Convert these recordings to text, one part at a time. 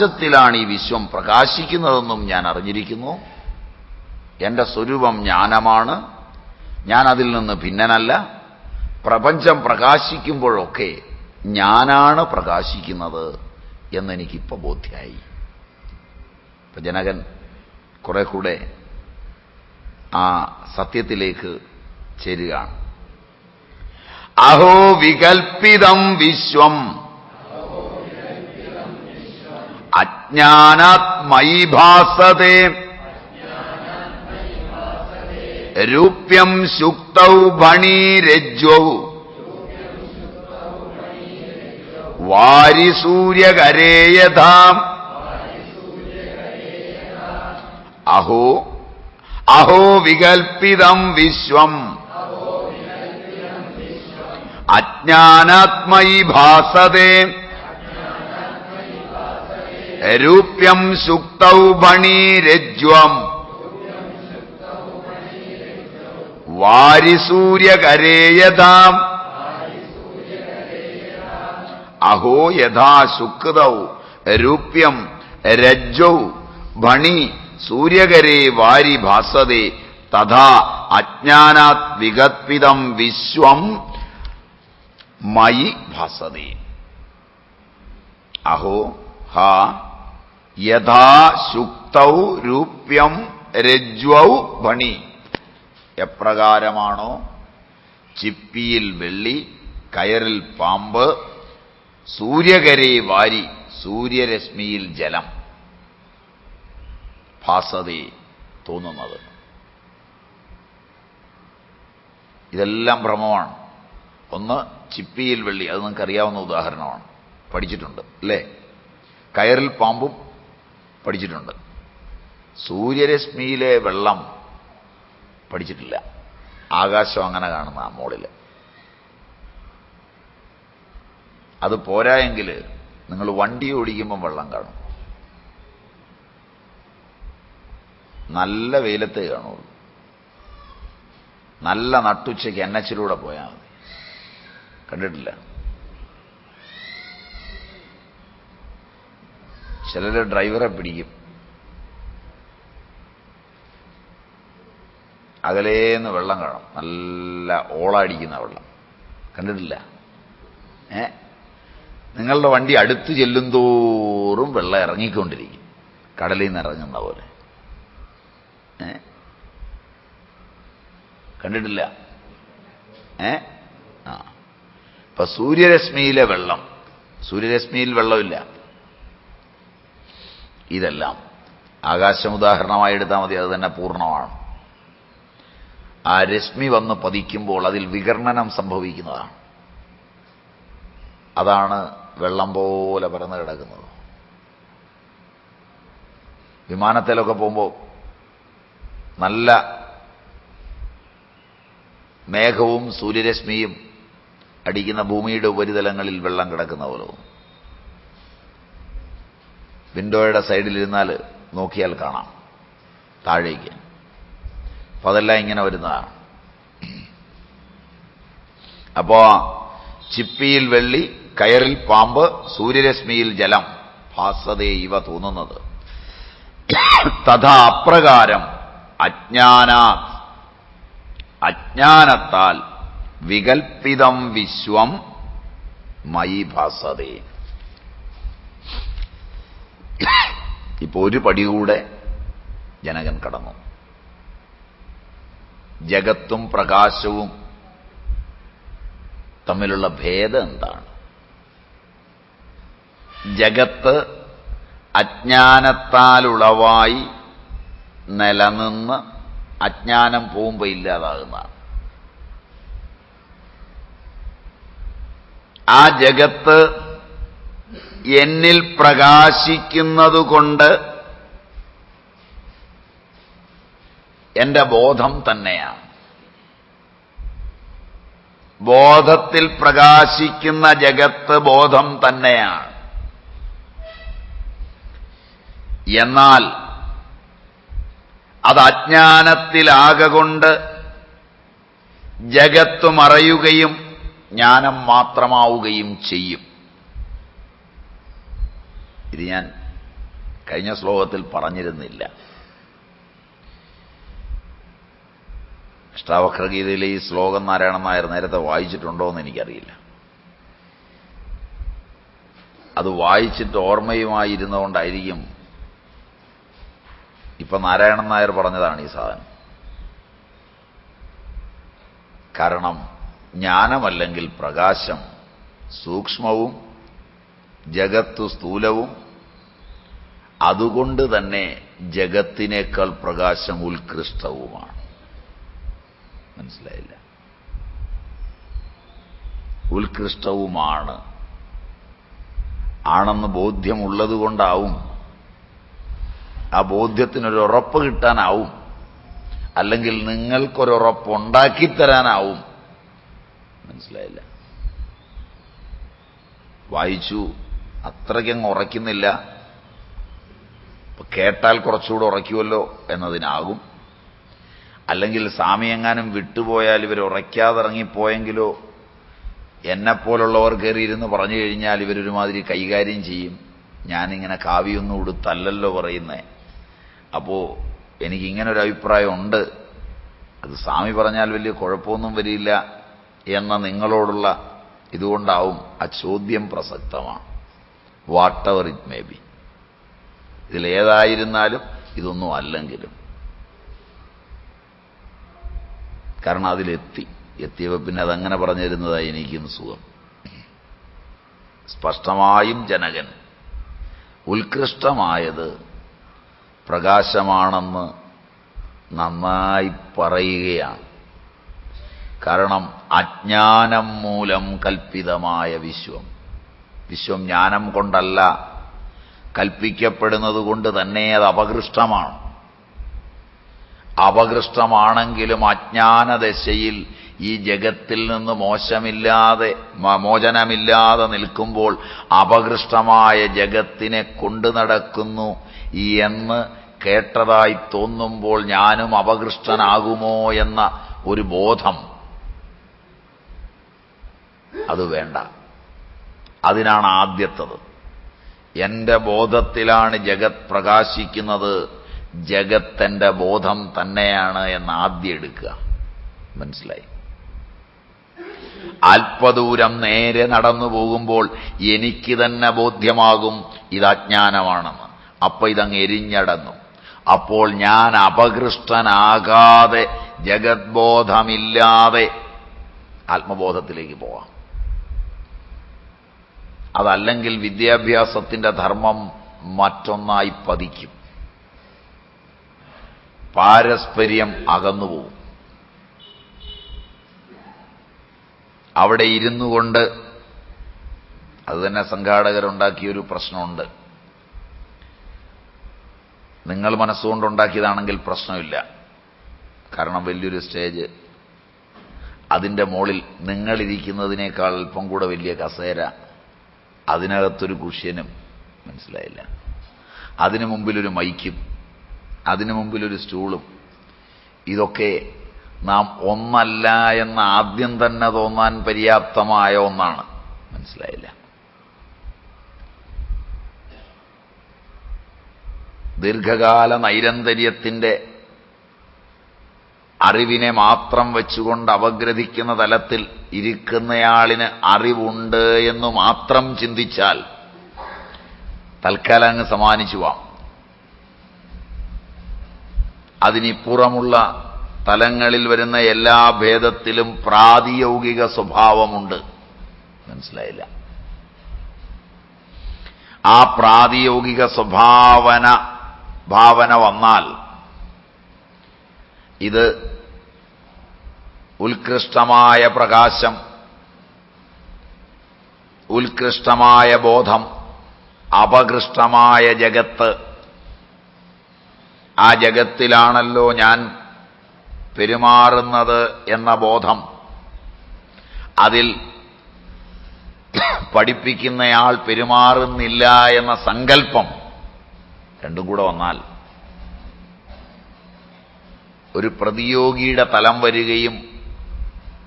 ത്തിലാണ് ഈ വിശ്വം പ്രകാശിക്കുന്നതെന്നും ഞാൻ അറിഞ്ഞിരിക്കുന്നു. എന്റെ സ്വരൂപം ജ്ഞാനമാണ്, ഞാൻ അതിൽ നിന്ന് ഭിന്നനല്ല. പ്രപഞ്ചം പ്രകാശിക്കുമ്പോഴൊക്കെ ഞാനാണ് പ്രകാശിക്കുന്നത് എന്നെനിക്കിപ്പോൾ ബോധ്യമായി. ഇപ്പൊ ജനകൻ കുറെ കൂടെ ആ സത്യത്തിലേക്ക് ചേരുകയാണ്. അഹോ വികൽപ്പിതം വിശ്വം അജ്ഞാനാത്മയി ഭാസതേ രൂപ്യം ശുക്തൗ ഭണീരജ്വൗ വാരിസൂര്യകരേ യഥാ. അഹോ അഹോ വികൽപ്പിതം വിശ്വം അജ്ഞാനാത്മയി ഭാസതേ രൂപ്യം ശുക്തൗ ഭണീരജ്വം വാരിസൂര്യകരേ യഥാ. അഹോ യഥാ ശുക്തൗ രൂപ്യം രജ്ജൗ ഭണി സൂര്യകരേ വാരി ഭാസതേ തഥാ അജ്ഞാനാത് വികൽപ്പിതം വിശ്വം മയി ഭാസതേ. അഹോ ഹാ യഥാ ശുക്തൗ രൂപ്യം രജ്വൗ ഭണി. എപ്രകാരമാണോ ചിപ്പിയിൽ വെള്ളി, കയറിൽ പാമ്പ്, സൂര്യകരേ വാരി സൂര്യരശ്മിയിൽ ജലം ഭാസതേ തോന്നുന്നത്. ഇതെല്ലാം ഭ്രമമാണ്. ഒന്ന് ചിപ്പിയിൽ വെള്ളി, അത് നിങ്ങൾക്കറിയാവുന്ന ഉദാഹരണമാണ്, പഠിച്ചിട്ടുണ്ട് അല്ലേ? കയറിൽ പാമ്പും പഠിച്ചിട്ടുണ്ട്. സൂര്യരശ്മിയിലെ വെള്ളം പഠിച്ചിട്ടില്ല. ആകാശം അങ്ങനെ കാണുന്ന മോളിൽ. അത് പോരായെങ്കിൽ നിങ്ങൾ വണ്ടി ഓടിക്കുമ്പം വെള്ളം കാണും. നല്ല വെയിലത്തേ കാണുള്ളൂ. നല്ല നട്ടുച്ചയ്ക്ക് എൻഎച്ചിലൂടെ പോയാൽ മതി. കണ്ടിട്ടില്ല? ചിലർ ഡ്രൈവറെ പിടിക്കും, അകലേന്ന് വെള്ളം കാണും, നല്ല ഓളടിക്കുന്ന വെള്ളം. കണ്ടിട്ടില്ല? നിങ്ങളുടെ വണ്ടി അടുത്ത് ചെല്ലുന്തോറും വെള്ളം ഇറങ്ങിക്കൊണ്ടിരിക്കും, കടലിൽ നിന്ന് ഇറങ്ങുന്ന പോലെ. കണ്ടിട്ടില്ല? ഇപ്പൊ സൂര്യരശ്മിയിലെ വെള്ളം, സൂര്യരശ്മിയിൽ വെള്ളമില്ല. ഇതെല്ലാം ആകാശം ഉദാഹരണമായി എടുത്താൽ മതി, അത് തന്നെ പൂർണ്ണമാണ്. ആ രശ്മി വന്ന് പതിക്കുമ്പോൾ അതിൽ വികർണനം സംഭവിക്കുന്നതാണ്. അതാണ് വെള്ളം പോലെ പരന്നു കിടക്കുന്നത്. വിമാനത്തിലൊക്കെ പോകുമ്പോൾ നല്ല മേഘവും സൂര്യരശ്മിയും അടിക്കുന്ന ഭൂമിയുടെ ഉപരിതലങ്ങളിൽ വെള്ളം കിടക്കുന്ന പോലെ. വിൻഡോയുടെ സൈഡിലിരുന്നാൽ നോക്കിയാൽ കാണാം താഴേക്ക്. അപ്പം അതെല്ലാം ഇങ്ങനെ വരുന്നതാണ്. അപ്പോ ചിപ്പിയിൽ വെള്ളി, കയറിൽ പാമ്പ്, സൂര്യരശ്മിയിൽ ജലം ഭാസതേ ഇവ തോന്നുന്നത്. തഥാ അപ്രകാരം അജ്ഞാനത്താൽ വികൽപ്പിതം വിശ്വം മയി ഭാസതേ. ഇപ്പൊ ഒരു പടി കൂടെ ജനകൻ കടന്നു. ജഗത്തും പ്രകാശവും തമ്മിലുള്ള ഭേദം എന്താണ്? ജഗത്ത് അജ്ഞാനത്താലുളവായി നിലനിന്ന് അജ്ഞാനം പോകുമ്പോൾ ഇല്ലാതാകുന്നതാണ്. ആ ജഗത്ത് എന്നിൽ പ്രകാശിക്കുന്നതുകൊണ്ട് എന്റെ ബോധം തന്നെയാണ്. ബോധത്തിൽ പ്രകാശിക്കുന്ന ജഗത്ത് ബോധം തന്നെയാണ്. എന്നാൽ അത് അജ്ഞാനത്തിലാകൊണ്ട് ജഗത്ത് മറയുകയും ജ്ഞാനം മാത്രമാവുകയും ചെയ്യും. ഇത് ഞാൻ കഴിഞ്ഞ ശ്ലോകത്തിൽ പറഞ്ഞിരുന്നില്ല. അഷ്ടാവക്രഗീതയിലെ ഈ ശ്ലോകം നാരായണൻ നായർ നേരത്തെ വായിച്ചിട്ടുണ്ടോ എന്ന് എനിക്കറിയില്ല. അത് വായിച്ചിട്ട് ഓർമ്മയുമായിരുന്നുകൊണ്ടായിരിക്കും ഇപ്പൊ നാരായണൻ നായർ പറഞ്ഞതാണ് ഈ സാധനം. കാരണം ജ്ഞാനമല്ലെങ്കിൽ പ്രകാശം സൂക്ഷ്മവും ജഗത്തു സ്ഥൂലവും, അതുകൊണ്ട് തന്നെ ജഗത്തിനേക്കാൾ പ്രകാശം ഉത്കൃഷ്ടവുമാണ്. മനസ്സിലായില്ല? ഉത്കൃഷ്ടവുമാണ്. ആണെന്ന് ബോധ്യമുള്ളതുകൊണ്ടാവും, ആ ബോധ്യത്തിനൊരുറപ്പ് കിട്ടാനാവും, അല്ലെങ്കിൽ നിങ്ങൾക്കൊരുറപ്പുണ്ടാക്കിത്തരാനാവും. മനസ്സിലായില്ല? വായിച്ചു, അത്രയ്ക്കങ്ങ് ഉറയ്ക്കുന്നില്ല, കേട്ടാൽ കുറച്ചുകൂടെ ഉറയ്ക്കുമല്ലോ എന്നതിനാകും. അല്ലെങ്കിൽ സ്വാമി എങ്ങാനും വിട്ടുപോയാൽ ഇവർ ഉറയ്ക്കാതിറങ്ങിപ്പോയെങ്കിലോ എന്നെപ്പോലുള്ളവർ കയറിയിരുന്ന് പറഞ്ഞു കഴിഞ്ഞാൽ ഇവരൊരുമാതിരി കൈകാര്യം ചെയ്യും. ഞാനിങ്ങനെ കാവ്യൊന്നും ഉടുത്തല്ലല്ലോ പറയുന്നേ. അപ്പോ എനിക്കിങ്ങനൊരു അഭിപ്രായമുണ്ട്, അത് സ്വാമി പറഞ്ഞാൽ വലിയ കുഴപ്പമൊന്നും വരില്ല എന്ന നിങ്ങളോടുള്ള ഇതുകൊണ്ടാവും ആ ചോദ്യം പ്രസക്തമാണ്. Whatever it may be. ഇതിലേതായിരുന്നാലും ഇതൊന്നും അല്ലെങ്കിലും. കാരണം എത്തിയപ്പോൾ പിന്നെ അതങ്ങനെ പറഞ്ഞു തരുന്നതായി എനിക്കും സുഖം. സ്പഷ്ടമായും ജനകൻ ഉത്കൃഷ്ടമായത് പ്രകാശമാണെന്ന് നന്നായി പറയുകയാണ്. കാരണം അജ്ഞാനം മൂലം കൽപ്പിതമായ വിശ്വം ജ്ഞാനം കൊണ്ടല്ല കൽപ്പിക്കപ്പെടുന്നത് കൊണ്ട് തന്നെ അത് അപകൃഷ്ടമാണ്. അപകൃഷ്ടമാണെങ്കിലും അജ്ഞാനദശയിൽ ഈ ജഗത്തിൽ നിന്ന് മോചനമില്ലാതെ നിൽക്കുമ്പോൾ അപകൃഷ്ടമായ ജഗത്തിനെ കൊണ്ടു നടക്കുന്നു എന്ന് കേട്ടതായി തോന്നുമ്പോൾ ഞാനും അപകൃഷ്ടനാകുമോ എന്ന ഒരു ബോധം അത് വേണ്ട. അതിനാണ് ആദ്യത്തത്. എന്റെ ബോധത്തിലാണ് ജഗത് പ്രകാശിക്കുന്നത്, ജഗത്തെന്റെ ബോധം തന്നെയാണ് എന്ന് ആദ്യം എടുക്കുക. മനസ്സിലായി? അല്പദൂരം നേരെ നടന്നു പോകുമ്പോൾ എനിക്ക് തന്നെ ബോധ്യമാകും ഇത് അജ്ഞാനമാണെന്ന്. അപ്പൊ ഇതങ്ങ് എരിഞ്ഞടങ്ങും. അപ്പോൾ ഞാൻ അപകൃഷ്ടനാകാതെ ജഗത്ബോധമില്ലാതെ ആത്മബോധത്തിലേക്ക് പോവാം. അതല്ലെങ്കിൽ വിദ്യാഭ്യാസത്തിന്റെ ധർമ്മം മറ്റൊന്നായി പതിക്കും. പാരസ്പര്യം അകന്നുപോകും. അവിടെ ഇരുന്നു കൊണ്ട് അത് തന്നെ സംഘാടകരുണ്ടാക്കിയൊരു പ്രശ്നമുണ്ട്. നിങ്ങൾ മനസ്സുകൊണ്ടുണ്ടാക്കിയതാണെങ്കിൽ പ്രശ്നമില്ല. കാരണം വലിയൊരു സ്റ്റേജ്, അതിൻ്റെ മുകളിൽ നിങ്ങളിരിക്കുന്നതിനേക്കാൾ അല്പം കൂടെ വലിയ കസേര, അതിനകത്തൊരു കുഷ്യനും, മനസ്സിലായില്ല, അതിനു മുമ്പിലൊരു മൈക്കും, അതിനു മുമ്പിലൊരു സ്റ്റൂളും. ഇതൊക്കെ നാം ഒന്നല്ല എന്ന് ആദ്യം തന്നെ തോന്നാൻ പര്യാപ്തമായ ഒന്നാണ്. മനസ്സിലായില്ല? ദീർഘകാല നൈരന്തര്യത്തിന്റെ അറിവിനെ മാത്രം വെച്ചുകൊണ്ട് അപഗ്രഥിക്കുന്ന തലത്തിൽ ഇരിക്കുന്നയാളിന് അറിവുണ്ട് എന്ന് മാത്രം ചിന്തിച്ചാൽ തൽക്കാലം അങ്ങ് സമാനിച്ചു പോവാം. അതിനിപ്പുറമുള്ള തലങ്ങളിൽ വരുന്ന എല്ലാ ഭേദത്തിലും പ്രാതിയൗകിക സ്വഭാവമുണ്ട്. മനസ്സിലായില്ല? ആ പ്രാതിയൗകിക ഭാവന വന്നാൽ ഇത് ഉത്കൃഷ്ടമായ പ്രകാശം, ഉത്കൃഷ്ടമായ ബോധം, അപകൃഷ്ടമായ ജഗത്ത്, ആ ജഗത്തിലാണല്ലോ ഞാൻ പെരുമാറുന്നത് എന്ന ബോധം, അതിൽ പഠിപ്പിക്കുന്നയാൾ പെരുമാറുന്നില്ല എന്ന സങ്കല്പം, രണ്ടും കൂടെ വന്നാൽ ഒരു പ്രതിയോഗിയുടെ തലം വരികയും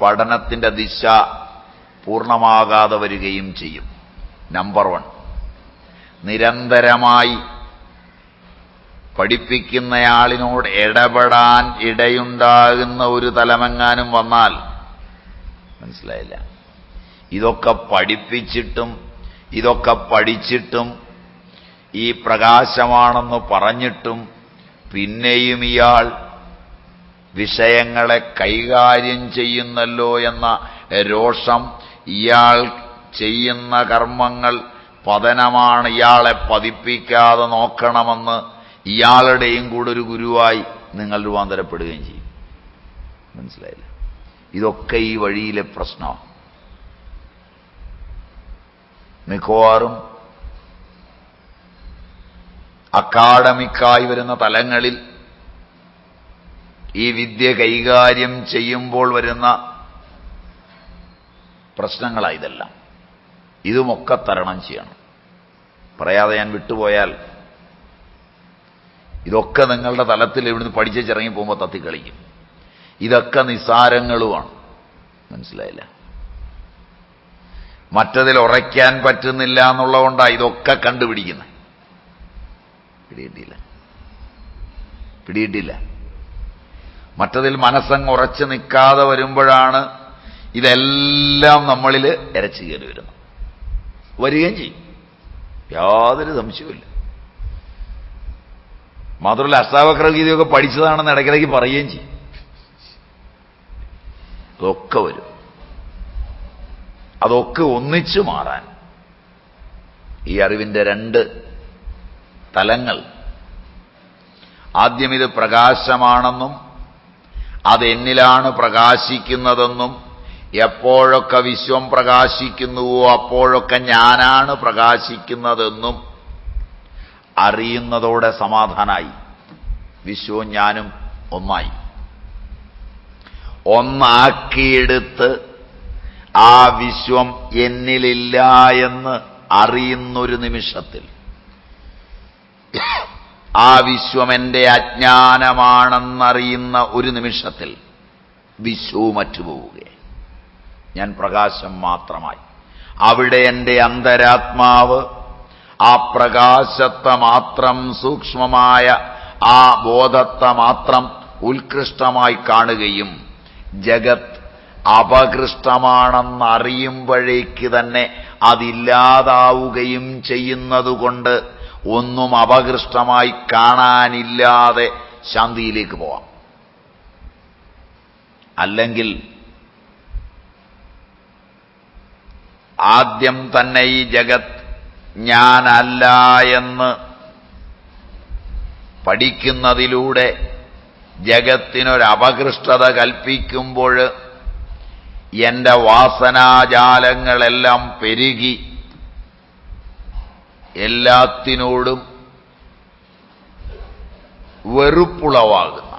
പഠനത്തിന്റെ ദിശ പൂർണ്ണമാകാതെ വരികയും ചെയ്യും. നമ്പർ 1, നിരന്തരമായി പഠിപ്പിക്കുന്നയാളിനോട് ഇടപെടാൻ ഇടയുണ്ടാകുന്ന ഒരു തലമെങ്ങാനും വന്നാൽ, മനസ്സിലായില്ല, ഇതൊക്കെ പഠിപ്പിച്ചിട്ടും ഇതൊക്കെ പഠിച്ചിട്ടും ഈ പ്രകാശമാണെന്ന് പറഞ്ഞിട്ടും പിന്നെയും ഇയാൾ വിഷയങ്ങളെ കൈകാര്യം ചെയ്യുന്നല്ലോ എന്ന രോഷം, ഇയാൾ ചെയ്യുന്ന കർമ്മങ്ങൾ പതനമാണ്, ഇയാളെ പതിപ്പിക്കാതെ നോക്കണമെന്ന് ഇയാളുടെയും കൂടെ ഒരു ഗുരുവായി നിങ്ങൾ രൂപാന്തരപ്പെടുകയും ചെയ്യും. മനസ്സിലായില്ല? ഇതൊക്കെ ഈ വഴിയിലെ പ്രശ്നമാണ്. മിക്കവാറും അക്കാഡമിക്കായി വരുന്ന തലങ്ങളിൽ ഈ വിദ്യ കൈകാര്യം ചെയ്യുമ്പോൾ വരുന്ന പ്രശ്നങ്ങളായതെല്ലാം. ഇതുമൊക്കെ തരണം ചെയ്യണം. പറയാതെ ഞാൻ വിട്ടുപോയാൽ ഇതൊക്കെ നിങ്ങളുടെ തലത്തിൽ ഇവിടുന്ന് പഠിച്ചിറങ്ങി പോകുമ്പോൾ തത്തിക്കളിക്കും. ഇതൊക്കെ നിസ്സാരങ്ങളുമാണ്. മനസ്സിലായില്ല? മറ്റതിൽ ഉറയ്ക്കാൻ പറ്റുന്നില്ല എന്നുള്ളതുകൊണ്ടാണ് ഇതൊക്കെ കണ്ടുപിടിക്കുന്നത്. പിടിയിട്ടില്ല. മറ്റതിൽ മനസ്സങ്ങ് ഉറച്ചു നിൽക്കാതെ വരുമ്പോഴാണ് ഇതെല്ലാം നമ്മളിൽ ഇരച്ചു കയറി വരുന്നത്. വരികയും ചെയ്യും, യാതൊരു സംശയവുമില്ല. മാത്രമല്ല അഷ്ടാവക്രഗീതയൊക്കെ പഠിച്ചതാണെന്ന് ഇടയ്ക്കിടയ്ക്ക് പറയുകയും ചെയ്യും. അതൊക്കെ വരും. അതൊക്കെ ഒന്നിച്ചു മാറാൻ ഈ അറിവിന്റെ രണ്ട് തലങ്ങൾ. ആദ്യം ഇത് പ്രകാശമാണെന്നും അതെന്നിലാണ് പ്രകാശിക്കുന്നതെന്നും എപ്പോഴൊക്കെ വിശ്വം പ്രകാശിക്കുന്നുവോ അപ്പോഴൊക്കെ ഞാനാണ് പ്രകാശിക്കുന്നതെന്നും അറിയുന്നതോടെ സമാധാനായി. വിശ്വവും ഞാനും ഒന്നായി. ഒന്നാക്കിയെടുത്ത് ആ വിശ്വം എന്നിലില്ല എന്ന് അറിയുന്നൊരു നിമിഷത്തിൽ, ആ വിശ്വം എന്റെ അജ്ഞാനമാണെന്നറിയുന്ന ഒരു നിമിഷത്തിൽ വിശ്വവും അറ്റുപോവുകയാണ്. ഞാൻ പ്രകാശം മാത്രമായി. അവിടെ എന്റെ അന്തരാത്മാവ് ആ പ്രകാശത്തെ മാത്രം, സൂക്ഷ്മമായ ആ ബോധത്തെ മാത്രം ഉത്കൃഷ്ടമായി കാണുകയും ജഗത് അപകൃഷ്ടമാണെന്നറിയുമ്പോഴേക്ക് തന്നെ അതില്ലാതാവുകയും ചെയ്യുന്നതുകൊണ്ട് ഒന്നും അപകൃഷ്ടമായി കാണാനില്ലാതെ ശാന്തിയിലേക്ക് പോവാം. അല്ലെങ്കിൽ ആദ്യം തന്നെ ഈ ജഗത് ഞാനല്ല എന്ന് പഠിക്കുന്നതിലൂടെ ജഗത്തിനൊരപകൃഷ്ടത കൽപ്പിക്കുമ്പോൾ എന്റെ വാസനാജാലങ്ങളെല്ലാം പെരുകി എല്ലാത്തിനോടും വെറുപ്പുളവാകുന്ന,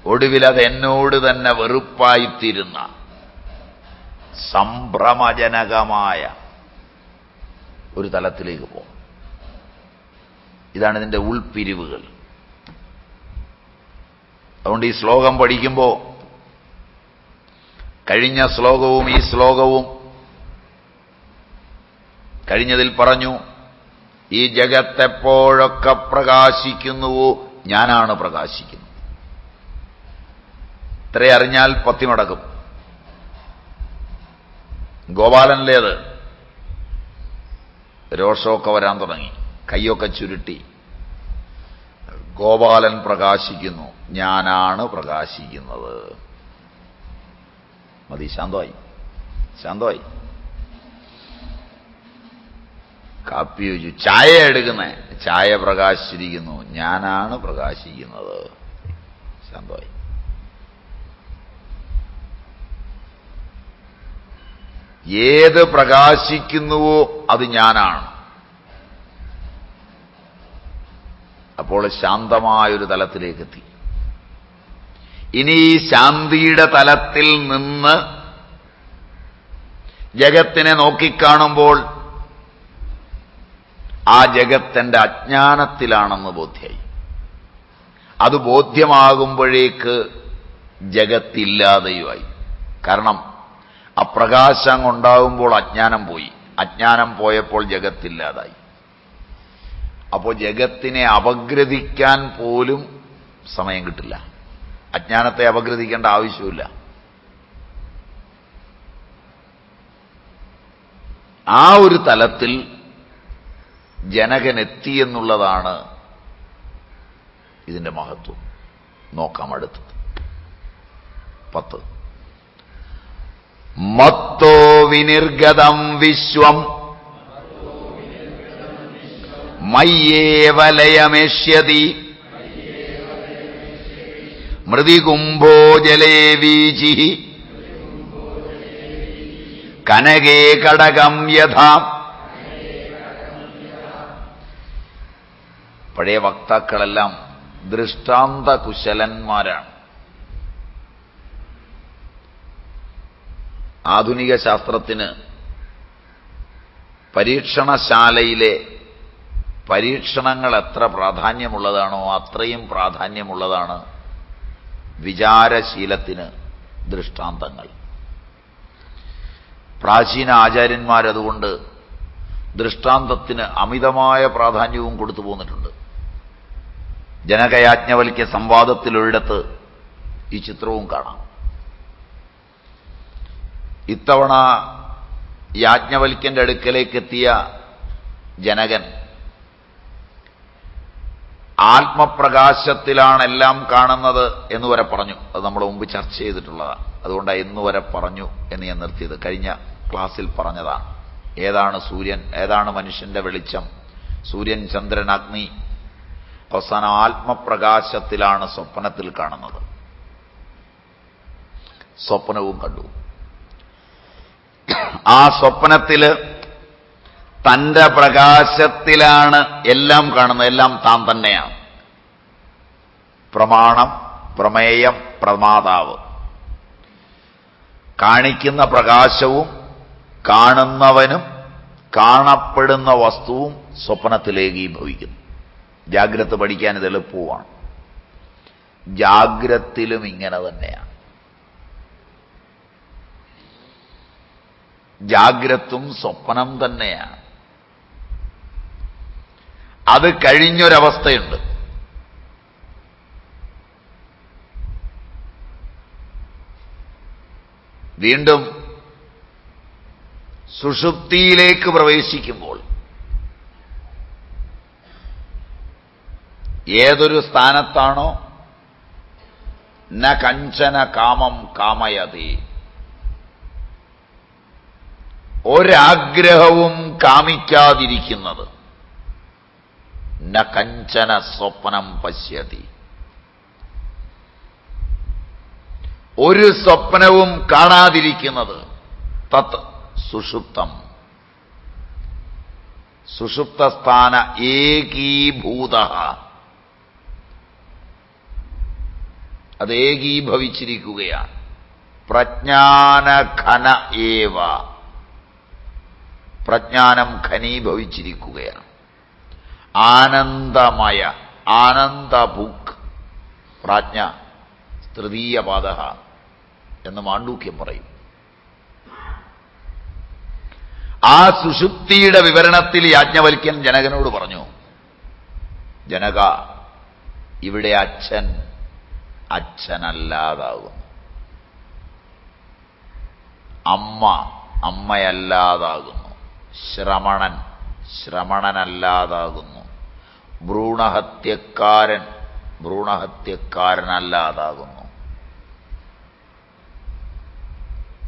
ഒടുവിലത് എന്നോട് തന്നെ വെറുപ്പായിത്തീരുന്ന സംഭ്രമജനകമായ ഒരു തലത്തിലേക്ക് പോകും. ഇതാണ് ഇതിന്റെ ഉൾപ്പിരിവുകൾ. അതുകൊണ്ട് ഈ ശ്ലോകം പഠിക്കുമ്പോൾ കഴിഞ്ഞ ശ്ലോകവും ഈ ശ്ലോകവും, കഴിഞ്ഞതിൽ പറഞ്ഞു ഈ ജഗത്തെപ്പോഴൊക്കെ പ്രകാശിക്കുന്നുവോ ഞാനാണ് പ്രകാശിക്കുന്നത്. ഇത്രേ അറിഞ്ഞാൽ പത്തി നടക്കും. ഗോപാലനിലേത് രോഷമൊക്കെ വരാൻ തുടങ്ങി, കൈയൊക്കെ ചുരുട്ടി. ഗോപാലൻ പ്രകാശിക്കുന്നു, ഞാനാണ് പ്രകാശിക്കുന്നത്. മതി, ശാന്തമായി. കാപ്പി ചോദിച്ചു, ചായ എടുക്കുന്നേ, ചായ പ്രകാശിച്ചിരിക്കുന്നു, ഞാനാണ് പ്രകാശിക്കുന്നത്. ശാന്തമായി. ഏത് പ്രകാശിക്കുന്നുവോ അത് ഞാനാണ്. അപ്പോൾ ശാന്തമായൊരു തലത്തിലേക്കെത്തി. ഇനി ഈ ശാന്തിയുടെ തലത്തിൽ നിന്ന് ജഗത്തിനെ നോക്കിക്കാണുമ്പോൾ ആ ജഗത്തിന്റെ അജ്ഞാനത്തിലാണെന്ന് ബോധ്യായി. അത് ബോധ്യമാകുമ്പോഴേക്ക് ജഗത്തില്ലാതെയുമായി. കാരണം അപ്രകാശം ഉണ്ടാകുമ്പോൾ അജ്ഞാനം പോയി, അജ്ഞാനം പോയപ്പോൾ ജഗത്തില്ലാതായി. അപ്പോൾ ജഗത്തിനെ അപഗ്രഥിക്കാൻ പോലും സമയം കിട്ടില്ല. അജ്ഞാനത്തെ അപഗ്രഥിക്കേണ്ട ആവശ്യമില്ല. ആ ഒരു തലത്തിൽ ജനകൻ എത്തിയെന്നുള്ളതാണ് ഇതിന്റെ മഹത്വം. നോക്കാം അടുത്തത് 10. മത്തോ വിനിർഗതം വിശ്വം മയ്യേവ ലയമേഷ്യതി മൃതികുംഭോ ജലേ വീചി കനകേ കടകം യഥാ. പഴയ വക്താക്കളെല്ലാം ദൃഷ്ടാന്ത കുശലന്മാരാണ്. ആധുനിക ശാസ്ത്രത്തിന് പരീക്ഷണശാലയിലെ പരീക്ഷണങ്ങൾ എത്ര പ്രാധാന്യമുള്ളതാണോ അത്രയും പ്രാധാന്യമുള്ളതാണ് വിചാരശീലത്തിന് ദൃഷ്ടാന്തങ്ങൾ. പ്രാചീന ആചാര്യന്മാരതുകൊണ്ട് ദൃഷ്ടാന്തത്തിന് അമിതമായ പ്രാധാന്യവും കൊടുത്തു പോന്നിട്ടുണ്ട്. ജനകയാജ്ഞവൽക്യ സംവാദത്തിലൊരിടത്ത് ഈ ചിത്രവും കാണാം. ഇത്തവണ യാജ്ഞവൽക്യന്റെ അടുക്കലേക്കെത്തിയ ജനകൻ ആത്മപ്രകാശത്തിലാണ് എല്ലാം കാണുന്നത് എന്ന് വരെ പറഞ്ഞു. അത് നമ്മൾ മുമ്പ് ചർച്ച ചെയ്തിട്ടുള്ളതാണ്. അതുകൊണ്ടാണ് ഇന്ന് വരെ പറഞ്ഞു എന്ന് ഞാൻ നിർത്തിയത്. കഴിഞ്ഞ ക്ലാസ്സിൽ പറഞ്ഞതാണ്. ഏതാണ് സൂര്യൻ, ഏതാണ് മനുഷ്യന്റെ വെളിച്ചം, സൂര്യൻ, ചന്ദ്രൻ, അഗ്നി. അവസാനം ആത്മപ്രകാശത്തിലാണ് സ്വപ്നത്തിൽ കാണുന്നത്. സ്വപ്നവും കണ്ടു. ആ സ്വപ്നത്തില് തന്റെ പ്രകാശത്തിലാണ് എല്ലാം കാണുന്നത്. എല്ലാം താൻ തന്നെയാണ്. പ്രമാണം, പ്രമേയം, പ്രമാതാവ്. കാണിക്കുന്ന പ്രകാശവും കാണുന്നവനും കാണപ്പെടുന്ന വസ്തുവും സ്വപ്നത്തിൽ ഏകീഭവിക്കുന്നു. ജാഗ്രത പഠിക്കാൻ ഇത് എളുപ്പമാണ്. ജാഗ്രത്തിലും ഇങ്ങനെ തന്നെയാണ്. ജാഗ്രത്തും സ്വപ്നം തന്നെയാണ്. അത് കഴിഞ്ഞൊരവസ്ഥയുണ്ട്. വീണ്ടും സുഷുപ്തിയിലേക്ക് പ്രവേശിക്കുമ്പോൾ ഏതൊരു സ്ഥാനത്താണോ ന കഞ്ചന കാമം കാമയതി, ഒരാഗ്രഹവും കാമിക്കാതിരിക്കുന്നത്, ന കഞ്ചന സ്വപ്നം പശ്യതി, ഒരു സ്വപ്നവും കാണാതിരിക്കുന്നത്, തത് സുഷുപ്തം. സുഷുപ്തസ്ഥാന ഏകീഭൂത, അത് ഏകീഭവിച്ചിരിക്കുകയാണ്. പ്രജ്ഞാനഘന ഏവ, പ്രജ്ഞാനം ഘനീഭവിച്ചിരിക്കുകയാണ്. ആനന്ദമയ, ആനന്ദഭുക്, പ്രാജ്ഞ തൃതീയപാദ എന്ന് മാണ്ഡൂക്യം പറയും. ആ സുഷുപ്തിയുടെ വിവരണത്തിൽ യാജ്ഞവൽക്യൻ ജനകനോട് പറഞ്ഞു, ജനക, ഇവിടെ അച്ഛൻ അച്ഛനല്ലാതാകുന്നു, അമ്മ അമ്മയല്ലാതാകുന്നു, ശ്രമണൻ ശ്രമണനല്ലാതാകുന്നു, ഭ്രൂണഹത്യക്കാരൻ ഭ്രൂണഹത്യക്കാരനല്ലാതാകുന്നു.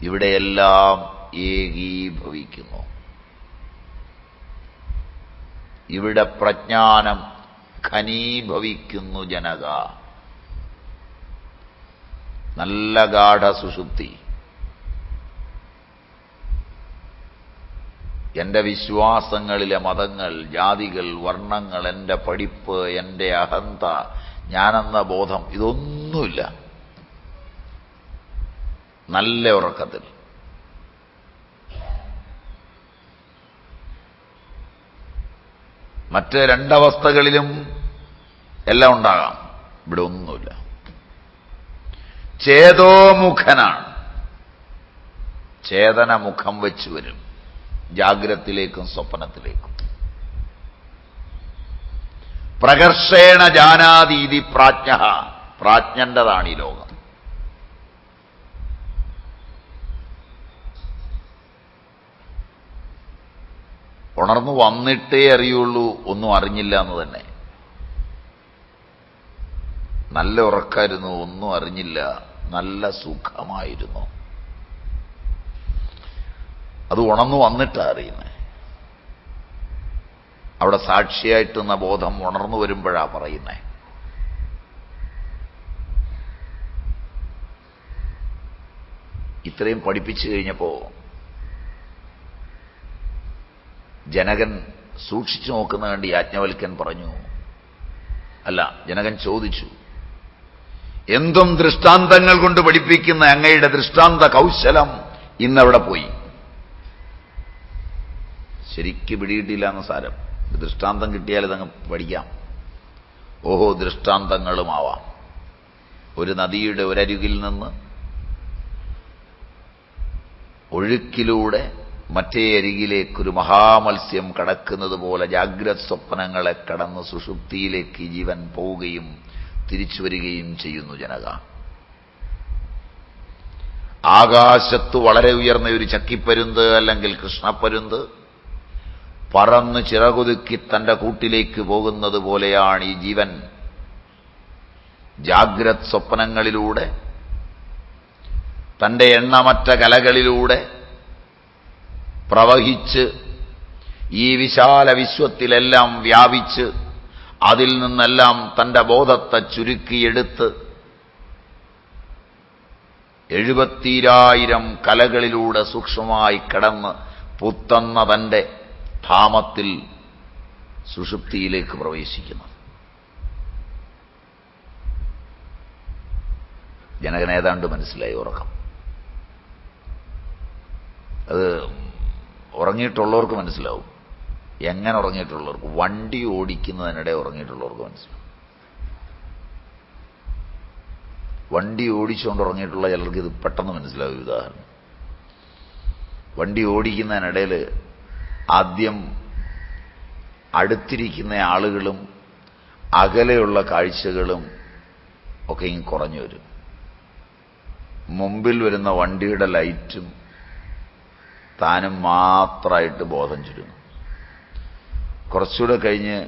ഇവിടെയെല്ലാം ഏകീഭവിക്കുന്നു. ഇവിടെ പ്രജ്ഞാനം ഘനീഭവിക്കുന്നു. ജനക, നല്ല ഗാഢ സുഷുപ്തി. എന്റെ വിശ്വാസങ്ങളിലെ മതങ്ങൾ, ജാതികൾ, വർണ്ണങ്ങൾ, എന്റെ പഠിപ്പ്, എന്റെ അഹന്ത, ഞാനെന്ന ബോധം, ഇതൊന്നുമില്ല. നല്ല ഉറക്കത്തിൽ. മറ്റ് രണ്ടവസ്ഥകളിലും എല്ലാം ഉണ്ടാകാം. ഇവിടെ ഒന്നുമില്ല. ചേതോമുഖനാണ്. ചേതന മുഖം വെച്ച് വരും ജാഗ്രത്തിലേക്കും സ്വപ്നത്തിലേക്കും. പ്രകർഷേണ ജാനാതീതി പ്രാജ്ഞ, പ്രാജ്ഞന്റെതാണ് ഈ ലോകം. ഉണർന്നു വന്നിട്ടേ അറിയുള്ളൂ ഒന്നും അറിഞ്ഞില്ല എന്ന് തന്നെ. നല്ല ഉറക്കായിരുന്നു, ഒന്നും അറിഞ്ഞില്ല, നല്ല സുഖമായിരുന്നു. അത് ഉണർന്നു വന്നിട്ടാ അറിയുന്നത്. അവിടെ സാക്ഷിയായിട്ടുന്ന ബോധം ഉണർന്നു വരുമ്പോഴാ പറയുന്നേ. ഇത്രയും പഠിപ്പിച്ചു കഴിഞ്ഞപ്പോ ജനകൻ സൂക്ഷിച്ചു നോക്കുന്ന കണ്ട് യാജ്ഞവൽക്കൻ പറഞ്ഞു, അല്ല, ജനകൻ ചോദിച്ചു, എന്തും ദൃഷ്ടാന്തങ്ങൾ കൊണ്ട് പഠിപ്പിക്കുന്ന അങ്ങയുടെ ദൃഷ്ടാന്ത കൗശലം ഇന്നവിടെ പോയി. ശരിക്ക് പിടികിട്ടില്ല എന്ന് സാരം. ദൃഷ്ടാന്തം കിട്ടിയാൽ ഇതങ്ങ് പഠിക്കാം. ഓഹോ, ദൃഷ്ടാന്തങ്ങളുമാവാം. ഒരു നദിയുടെ ഒരരുകിൽ നിന്ന് ഒഴുക്കിലൂടെ മറ്റേ അരികിലേക്കൊരു മഹാമത്സ്യം കടക്കുന്നത് പോലെ ജാഗ്രത സ്വപ്നങ്ങളെ കടന്ന് സുഷുപ്തിയിലേക്ക് ജീവൻ പോവുകയും തിരിച്ചു വരികയും ചെയ്യുന്നു ജനക. ആകാശത്ത് വളരെ ഉയർന്ന ഒരു ചക്കിപ്പരുന്ത് അല്ലെങ്കിൽ കൃഷ്ണപ്പരുന്ത് പറന്ന് ചിറകുതുക്കി തന്റെ കൂട്ടിലേക്ക് പോകുന്നത് പോലെയാണ് ഈ ജീവൻ ജാഗ്രത സ്വപ്നങ്ങളിലൂടെ തന്റെ എണ്ണമറ്റ കലകളിലൂടെ പ്രവഹിച്ച് ഈ വിശാല വിശ്വത്തിലെല്ലാം വ്യാപിച്ച് അതിൽ നിന്നെല്ലാം തന്റെ ബോധത്തെ ചുരുക്കിയെടുത്ത് 70,000 കലകളിലൂടെ സൂക്ഷ്മമായി കടന്ന് പുത്തന്ന തന്റെ ധാമത്തിൽ സുഷുപ്തിയിലേക്ക് പ്രവേശിക്കുന്നു. ജനകൻ ഏതാണ്ട് മനസ്സിലായി ഉറക്കം. അത് ഉറങ്ങിയിട്ടുള്ളവർക്ക് മനസ്സിലാവും. എങ്ങനെ ഉറങ്ങിയിട്ടുള്ളവർക്ക്? വണ്ടി ഓടിക്കുന്നതിനിടെ ഉറങ്ങിയിട്ടുള്ളവർക്ക് മനസ്സിലാവും. വണ്ടി ഓടിച്ചുകൊണ്ട് ഉറങ്ങിയിട്ടുള്ള ചിലർക്ക് ഇത് പെട്ടെന്ന് മനസ്സിലാവും. ഉദാഹരണം, വണ്ടി ഓടിക്കുന്നതിനിടയിൽ ആദ്യം അടുത്തിരിക്കുന്ന ആളുകളും അകലെയുള്ള കാഴ്ചകളും ഒക്കെ ഇങ്ങ് കുറഞ്ഞു വരും. മുമ്പിൽ വരുന്ന വണ്ടിയുടെ ലൈറ്റും താനും മാത്രമായിട്ട് ബോധം ചുരുങ്ങും. കുറച്ചുകൂടെ കഴിഞ്ഞ്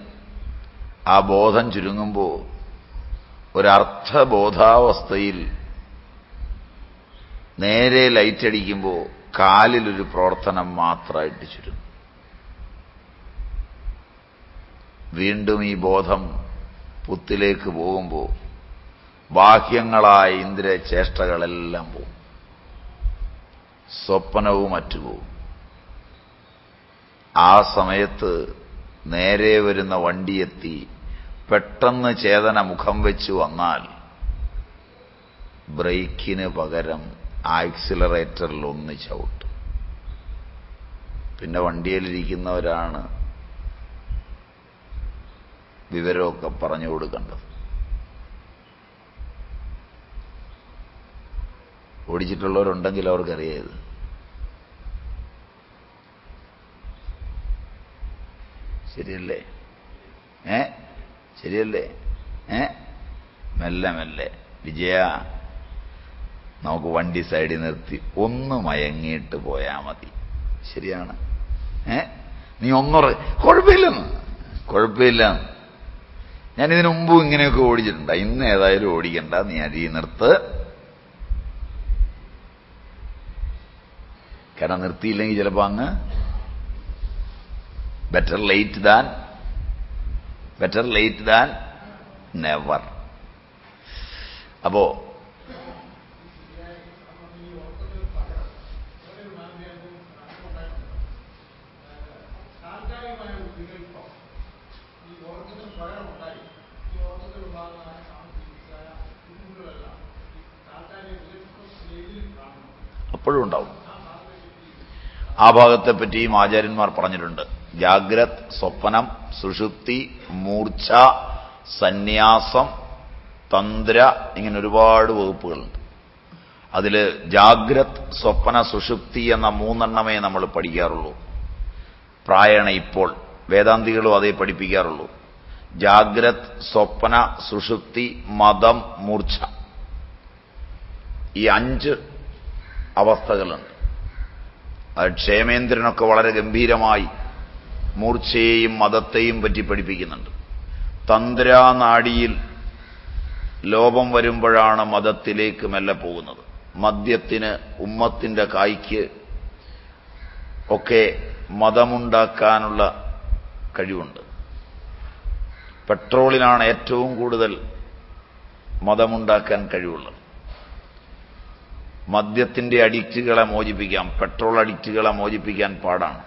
ആ ബോധം ചുരുങ്ങുമ്പോൾ ഒരർത്ഥബോധാവസ്ഥയിൽ നേരെ ലൈറ്റടിക്കുമ്പോൾ കാലിലൊരു പ്രവർത്തനം മാത്രമായിട്ട് ചുരുങ്ങും. വീണ്ടും ഈ ബോധം പുത്തിലേക്ക് പോകുമ്പോൾ ബാഹ്യങ്ങളായ ഇന്ദ്രിയചേഷ്ടകളെല്ലാം പോകും, സ്വപ്നവും മറ്റുപോകും. ആ സമയത്ത് നേരെ വരുന്ന വണ്ടിയെത്തി പെട്ടെന്ന് ചേതന മുഖം വെച്ച് വന്നാൽ ബ്രേക്കിന് പകരം ആക്സിലറേറ്ററിൽ ഒന്ന് ചവിട്ടും. പിന്നെ വണ്ടിയിലിരിക്കുന്നവരാണ് വിവരമൊക്കെ പറഞ്ഞു കൊടുക്കേണ്ടത്. ഓടിച്ചിട്ടുള്ളവരുണ്ടെങ്കിൽ അവർക്കറിയാത്. ശരിയല്ലേ? ശരിയല്ലേ? മെല്ലെ മെല്ലെ വിജയ, നമുക്ക് വണ്ടി സൈഡിൽ നിർത്തി ഒന്ന് മയങ്ങിയിട്ട് പോയാ മതി. ശരിയാണ്? നീ കുഴപ്പമില്ലെന്ന്, കുഴപ്പമില്ല. ഞാനിതിനു മുമ്പും ഇങ്ങനെയൊക്കെ ഓടിച്ചിട്ടുണ്ട്. ഇന്ന് ഏതായാലും ഓടിക്കണ്ട, നീ അരിയിൽ നിർത്ത്. കാരണം നിർത്തിയില്ലെങ്കിൽ ചിലപ്പോ അങ്ങ് ബെറ്റർ ലേറ്റ് ദാൻ നെവർ. അപ്പോ അപ്പോഴും ഉണ്ടാവും. ആ ഭാഗത്തെപ്പറ്റിയും ആചാര്യന്മാർ പറഞ്ഞിട്ടുണ്ട്. ജാഗ്രത്, സ്വപ്നം, സുഷുപ്തി, മൂർച്ഛ, സന്യാസം, തന്ത്ര, ഇങ്ങനെ ഒരുപാട് വകുപ്പുകളുണ്ട്. അതിൽ ജാഗ്രത്, സ്വപ്ന, സുഷുപ്തി എന്ന 3 നമ്മൾ പഠിക്കാറുള്ളൂ. പ്രായണ ഇപ്പോൾ വേദാന്തികളും അതേ പഠിപ്പിക്കാറുള്ളൂ. ജാഗ്രത്, സ്വപ്ന, സുഷുപ്തി, മദം, മൂർച്ഛ. ഈ 5 അവസ്ഥകളുണ്ട്. അത് ക്ഷേമേന്ദ്രനൊക്കെ വളരെ ഗംഭീരമായി മൂർച്ഛയെയും മദത്തെയും പറ്റി പഠിപ്പിക്കുന്നുണ്ട്. തന്ത്രാനാഡിയിൽ ലോപം വരുമ്പോഴാണ് മദത്തിലേക്ക് മെല്ലെ പോകുന്നത്. മദ്യത്തിന്, ഉമ്മത്തിന്റെ കായ്ക്ക് ഒക്കെ മദമുണ്ടാക്കാനുള്ള കഴിവുണ്ട്. പെട്രോളിനാണ് ഏറ്റവും കൂടുതൽ മദമുണ്ടാക്കാൻ കഴിവുള്ളത്. മദ്യത്തിന്റെ അഡിക്റ്റുകളെ മോചിപ്പിക്കാം, പെട്രോൾ അഡിക്റ്റുകളെ മോചിപ്പിക്കാൻ പാടാണ്.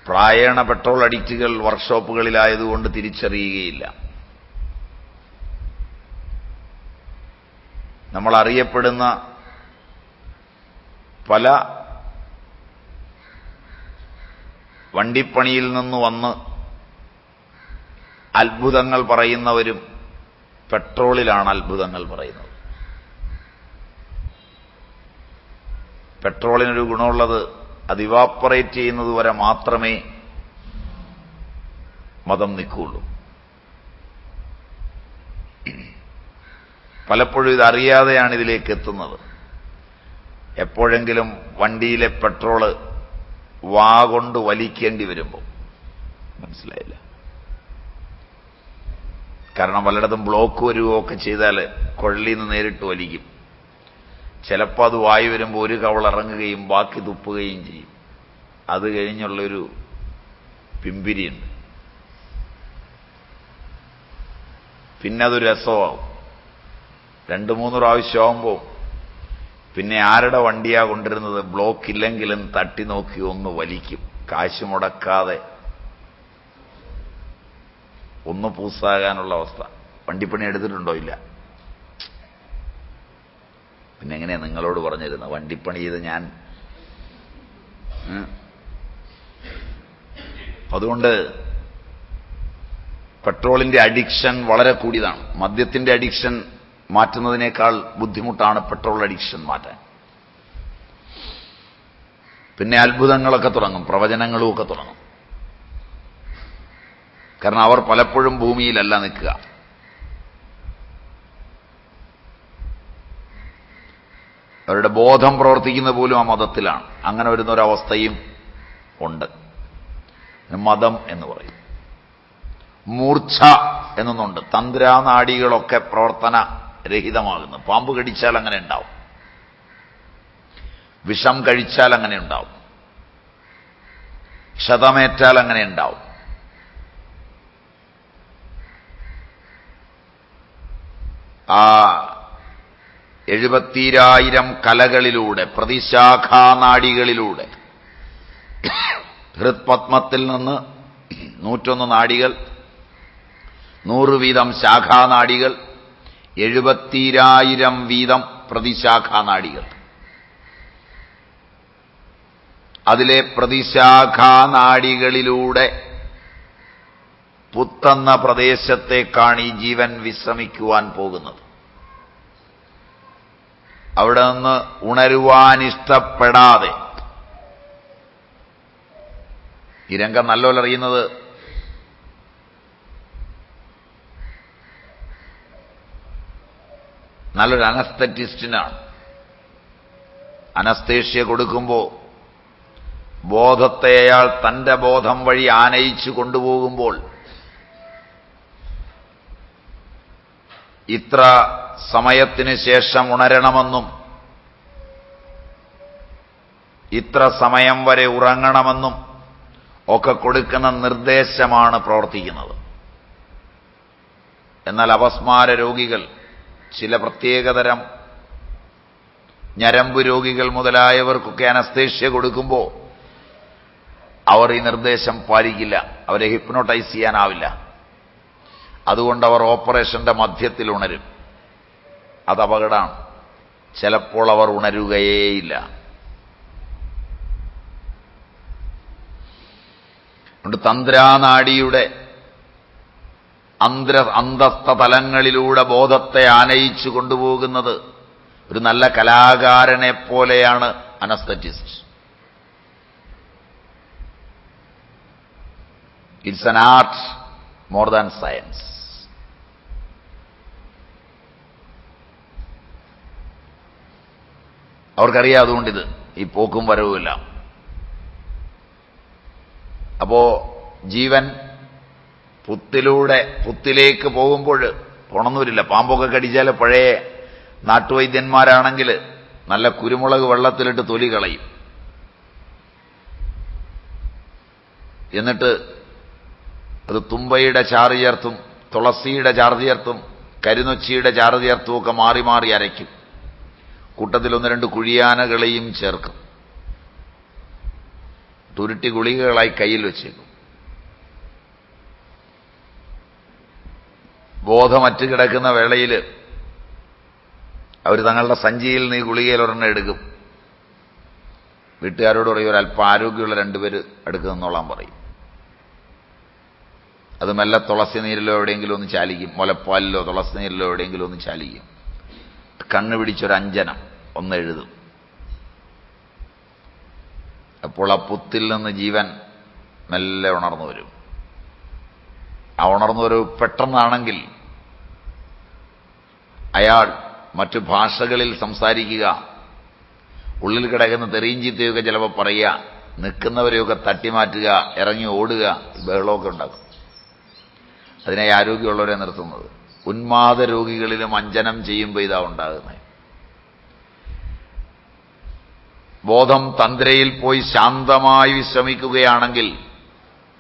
പ്രായണ പെട്രോൾ അഡിക്റ്റുകൾ വർക്ക്ഷോപ്പുകളിലായതുകൊണ്ട് തിരിച്ചറിയുകയില്ല. നമ്മൾ അറിയപ്പെടുന്ന പല വണ്ടിപ്പണിയിൽ നിന്ന് വന്ന് അത്ഭുതങ്ങൾ പറയുന്നവരും പെട്രോളിലാണ് അത്ഭുതങ്ങൾ പറയുന്നത്. പെട്രോളിനൊരു ഗുണമുള്ളത്, അത് ഇവാപ്പറേറ്റ് ചെയ്യുന്നത് വരെ മാത്രമേ മദം നിൽക്കുള്ളൂ. പലപ്പോഴും ഇതറിയാതെയാണ് ഇതിലേക്ക് എത്തുന്നത്. എപ്പോഴെങ്കിലും വണ്ടിയിലെ പെട്രോള് വാ കൊണ്ട് വലിക്കേണ്ടി വരുമ്പോൾ മനസ്സിലായില്ല. കാരണം പലയിടത്തും ബ്ലോക്ക് വരികയൊക്കെ ചെയ്താൽ കൊള്ളിന്ന് നേരിട്ട് വലിക്കും. ചിലപ്പോൾ അത് വായു വരുമ്പോൾ ഒരു കവളിറങ്ങുകയും ബാക്കി തുപ്പുകയും ചെയ്യും. അത് കഴിഞ്ഞുള്ളൊരു പിമ്പിരിയുണ്ട്. പിന്നെ അതൊരു രസമാവും. 2-3 പ്രാവശ്യമാകുമ്പോൾ പിന്നെ ആരുടെ വണ്ടിയാ കൊണ്ടിരുന്നത്, ബ്ലോക്ക് ഇല്ലെങ്കിലും തട്ടി നോക്കി ഒന്ന് വലിക്കും. കാശ് മുടക്കാതെ ഒന്ന് പൂസാകാനുള്ള അവസ്ഥ. വണ്ടിപ്പണി എടുത്തിട്ടുണ്ടോ? ഇല്ല. പിന്നെ എങ്ങനെയാ നിങ്ങളോട് പറഞ്ഞിരുന്നത് വണ്ടിപ്പണി ചെയ്ത് ഞാൻ? അതുകൊണ്ട് പെട്രോളിന്റെ അഡിക്ഷൻ വളരെ കൂടിയതാണ്. മദ്യത്തിന്റെ അഡിക്ഷൻ മാറ്റുന്നതിനേക്കാൾ ബുദ്ധിമുട്ടാണ് പെട്രോൾ അഡിക്ഷൻ മാറ്റാൻ. പിന്നെ അത്ഭുതങ്ങളൊക്കെ തുടങ്ങും, പ്രവചനങ്ങളുമൊക്കെ തുടങ്ങും. കാരണം അവർ പലപ്പോഴും ഭൂമിയിലല്ല നിൽക്കുക. അവരുടെ ബോധം പ്രവർത്തിക്കുന്ന പോലും ആ മതത്തിലാണ്. അങ്ങനെ വരുന്നൊരവസ്ഥയും ഉണ്ട്. മതം എന്ന് പറയും. മൂർച്ഛ എന്നൊന്നുണ്ട്. തന്ത്രാനാഡികളൊക്കെ പ്രവർത്തന രഹിതമാകുന്നു. പാമ്പ് കടിച്ചാൽ അങ്ങനെ ഉണ്ടാവും, വിഷം കഴിച്ചാൽ അങ്ങനെ ഉണ്ടാവും, ക്ഷതമേറ്റാൽ അങ്ങനെ ഉണ്ടാവും. ആ 70,000 കലകളിലൂടെ, പ്രതിശാഖാനാഡികളിലൂടെ, ഹൃത്പത്മത്തിൽ നിന്ന് 101 നാഡികൾ, 100 വീതം ശാഖാനാഡികൾ, 70,000 വീതം പ്രതിശാഖാനാഡികൾ. അതിലെ പ്രതിശാഖാനാഡികളിലൂടെ പുത്തെന്ന പ്രദേശത്തേക്കാണ് ഈ ജീവൻ വിശ്രമിക്കുവാൻ പോകുന്നത്. അവിടെ നിന്ന് ഉണരുവാനിഷ്ടപ്പെടാതെ, ഈ രംഗം നല്ലോണം അറിയുന്നത് നല്ലൊരു അനസ്തറ്റിസ്റ്റിനാണ്. അനസ്തേഷ്യ കൊടുക്കുമ്പോൾ ബോധത്തെ അയാൾ തന്റെ ബോധം വഴി ആനയിച്ചു കൊണ്ടുപോകുമ്പോൾ ഇത്ര സമയത്തിന് ശേഷം ഉണരണമെന്നും ഇത്ര സമയം വരെ ഉറങ്ങണമെന്നും ഒക്കെ കൊടുക്കുന്ന നിർദ്ദേശമാണ് പ്രവർത്തിക്കുന്നത്. എന്നാൽ അപസ്മാര രോഗികൾ, ചില പ്രത്യേകതരം ഞരമ്പ് രോഗികൾ മുതലായവർക്കൊക്കെ അനസ്തേഷ്യ കൊടുക്കുമ്പോൾ അവർ ഈ നിർദ്ദേശം പാലിക്കില്ല. അവരെ ഹിപ്നോട്ടൈസ് ചെയ്യാനാവില്ല. അതുകൊണ്ട് അവർ ഓപ്പറേഷന്റെ മധ്യത്തിൽ ഉണരും. അത് അപകടമാണ്. ചിലപ്പോൾ അവർ ഉണരുകയേയില്ല. അതുകൊണ്ട് തന്ത്രാനാഡിയുടെ അന്തസ്ഥ തലങ്ങളിലൂടെ ബോധത്തെ ആനയിച്ചു കൊണ്ടുപോകുന്നത് ഒരു നല്ല കലാകാരനെ പോലെയാണ് anaesthetist. It's an art more than science. അവർക്കറിയാം അതുകൊണ്ടിത് ഈ പോക്കും വരവുമില്ല. അപ്പോ ജീവൻ പുത്തിലേക്ക് പോകുമ്പോൾ പോണമെന്നില്ല. പാമ്പൊക്കെ കടിച്ചാൽ പഴയ നാട്ടുവൈദ്യന്മാരാണെങ്കിൽ നല്ല കുരുമുളക് വെള്ളത്തിലിട്ട് തൊലി കളയും. എന്നിട്ട് അത് തുമ്പയുടെ ചാറ് ചേർത്തും തുളസിയുടെ ചാറ് ചേർത്തും കരിനൊച്ചിയുടെ ചാറ് ചേർത്തും ഒക്കെ മാറി മാറി അരയ്ക്കും. കൂട്ടത്തിൽ 1-2 കുഴിയാനകളെയും ചേർക്കും. തുരുട്ടി ഗുളികകളായി കയ്യിൽ വെച്ചേക്കും. ബോധമറ്റ് കിടക്കുന്ന വേളയിൽ അവർ തങ്ങളുടെ സഞ്ചിയിൽ നിന്ന് ഈ ഗുളികയിൽ ഒരെണ്ണം എടുക്കും. വീട്ടുകാരോട് പറയും, ഒരല്പം ആരോഗ്യമുള്ള 2 പേര് അടുക്ക് നിന്നോളാൻ പറയും. അത് മെല്ലെ തുളസി നീരിലോ എവിടെയെങ്കിലും ഒന്ന് ചാലിക്കും. മുലപ്പാലിലോ തുളസി നീരിലോ എവിടെയെങ്കിലും ഒന്ന് ചാലിക്കും. കണ്ണ് പിടിച്ചൊരു അഞ്ജനം ഒന്ന് എഴുതും. അപ്പോൾ ആ പുത്തിൽ നിന്ന് ജീവൻ മെല്ലെ ഉണർന്നു വരും. ആ ഉണർന്നു വരും പെട്ടെന്നാണെങ്കിൽ അയാൾ മറ്റു ഭാഷകളിൽ സംസാരിക്കുക, ഉള്ളിൽ കിടക്കുന്ന തെറിയും ചീത്തയൊക്കെ ചിലപ്പോൾ പറയുക, നിൽക്കുന്നവരെയൊക്കെ തട്ടിമാറ്റുക, ഇറങ്ങി ഓടുക, ബഹളമൊക്കെ ഉണ്ടാക്കും. അതിനായി ആരോഗ്യമുള്ളവരെ നിർത്തുന്നത്. ഉന്മാദ രോഗികളിലും അഞ്ജനം ചെയ്യുമ്പോൾ ഇതാ ഉണ്ടാകുന്നത്. ബോധം തന്ത്രയിൽ പോയി ശാന്തമായി വിശ്രമിക്കുകയാണെങ്കിൽ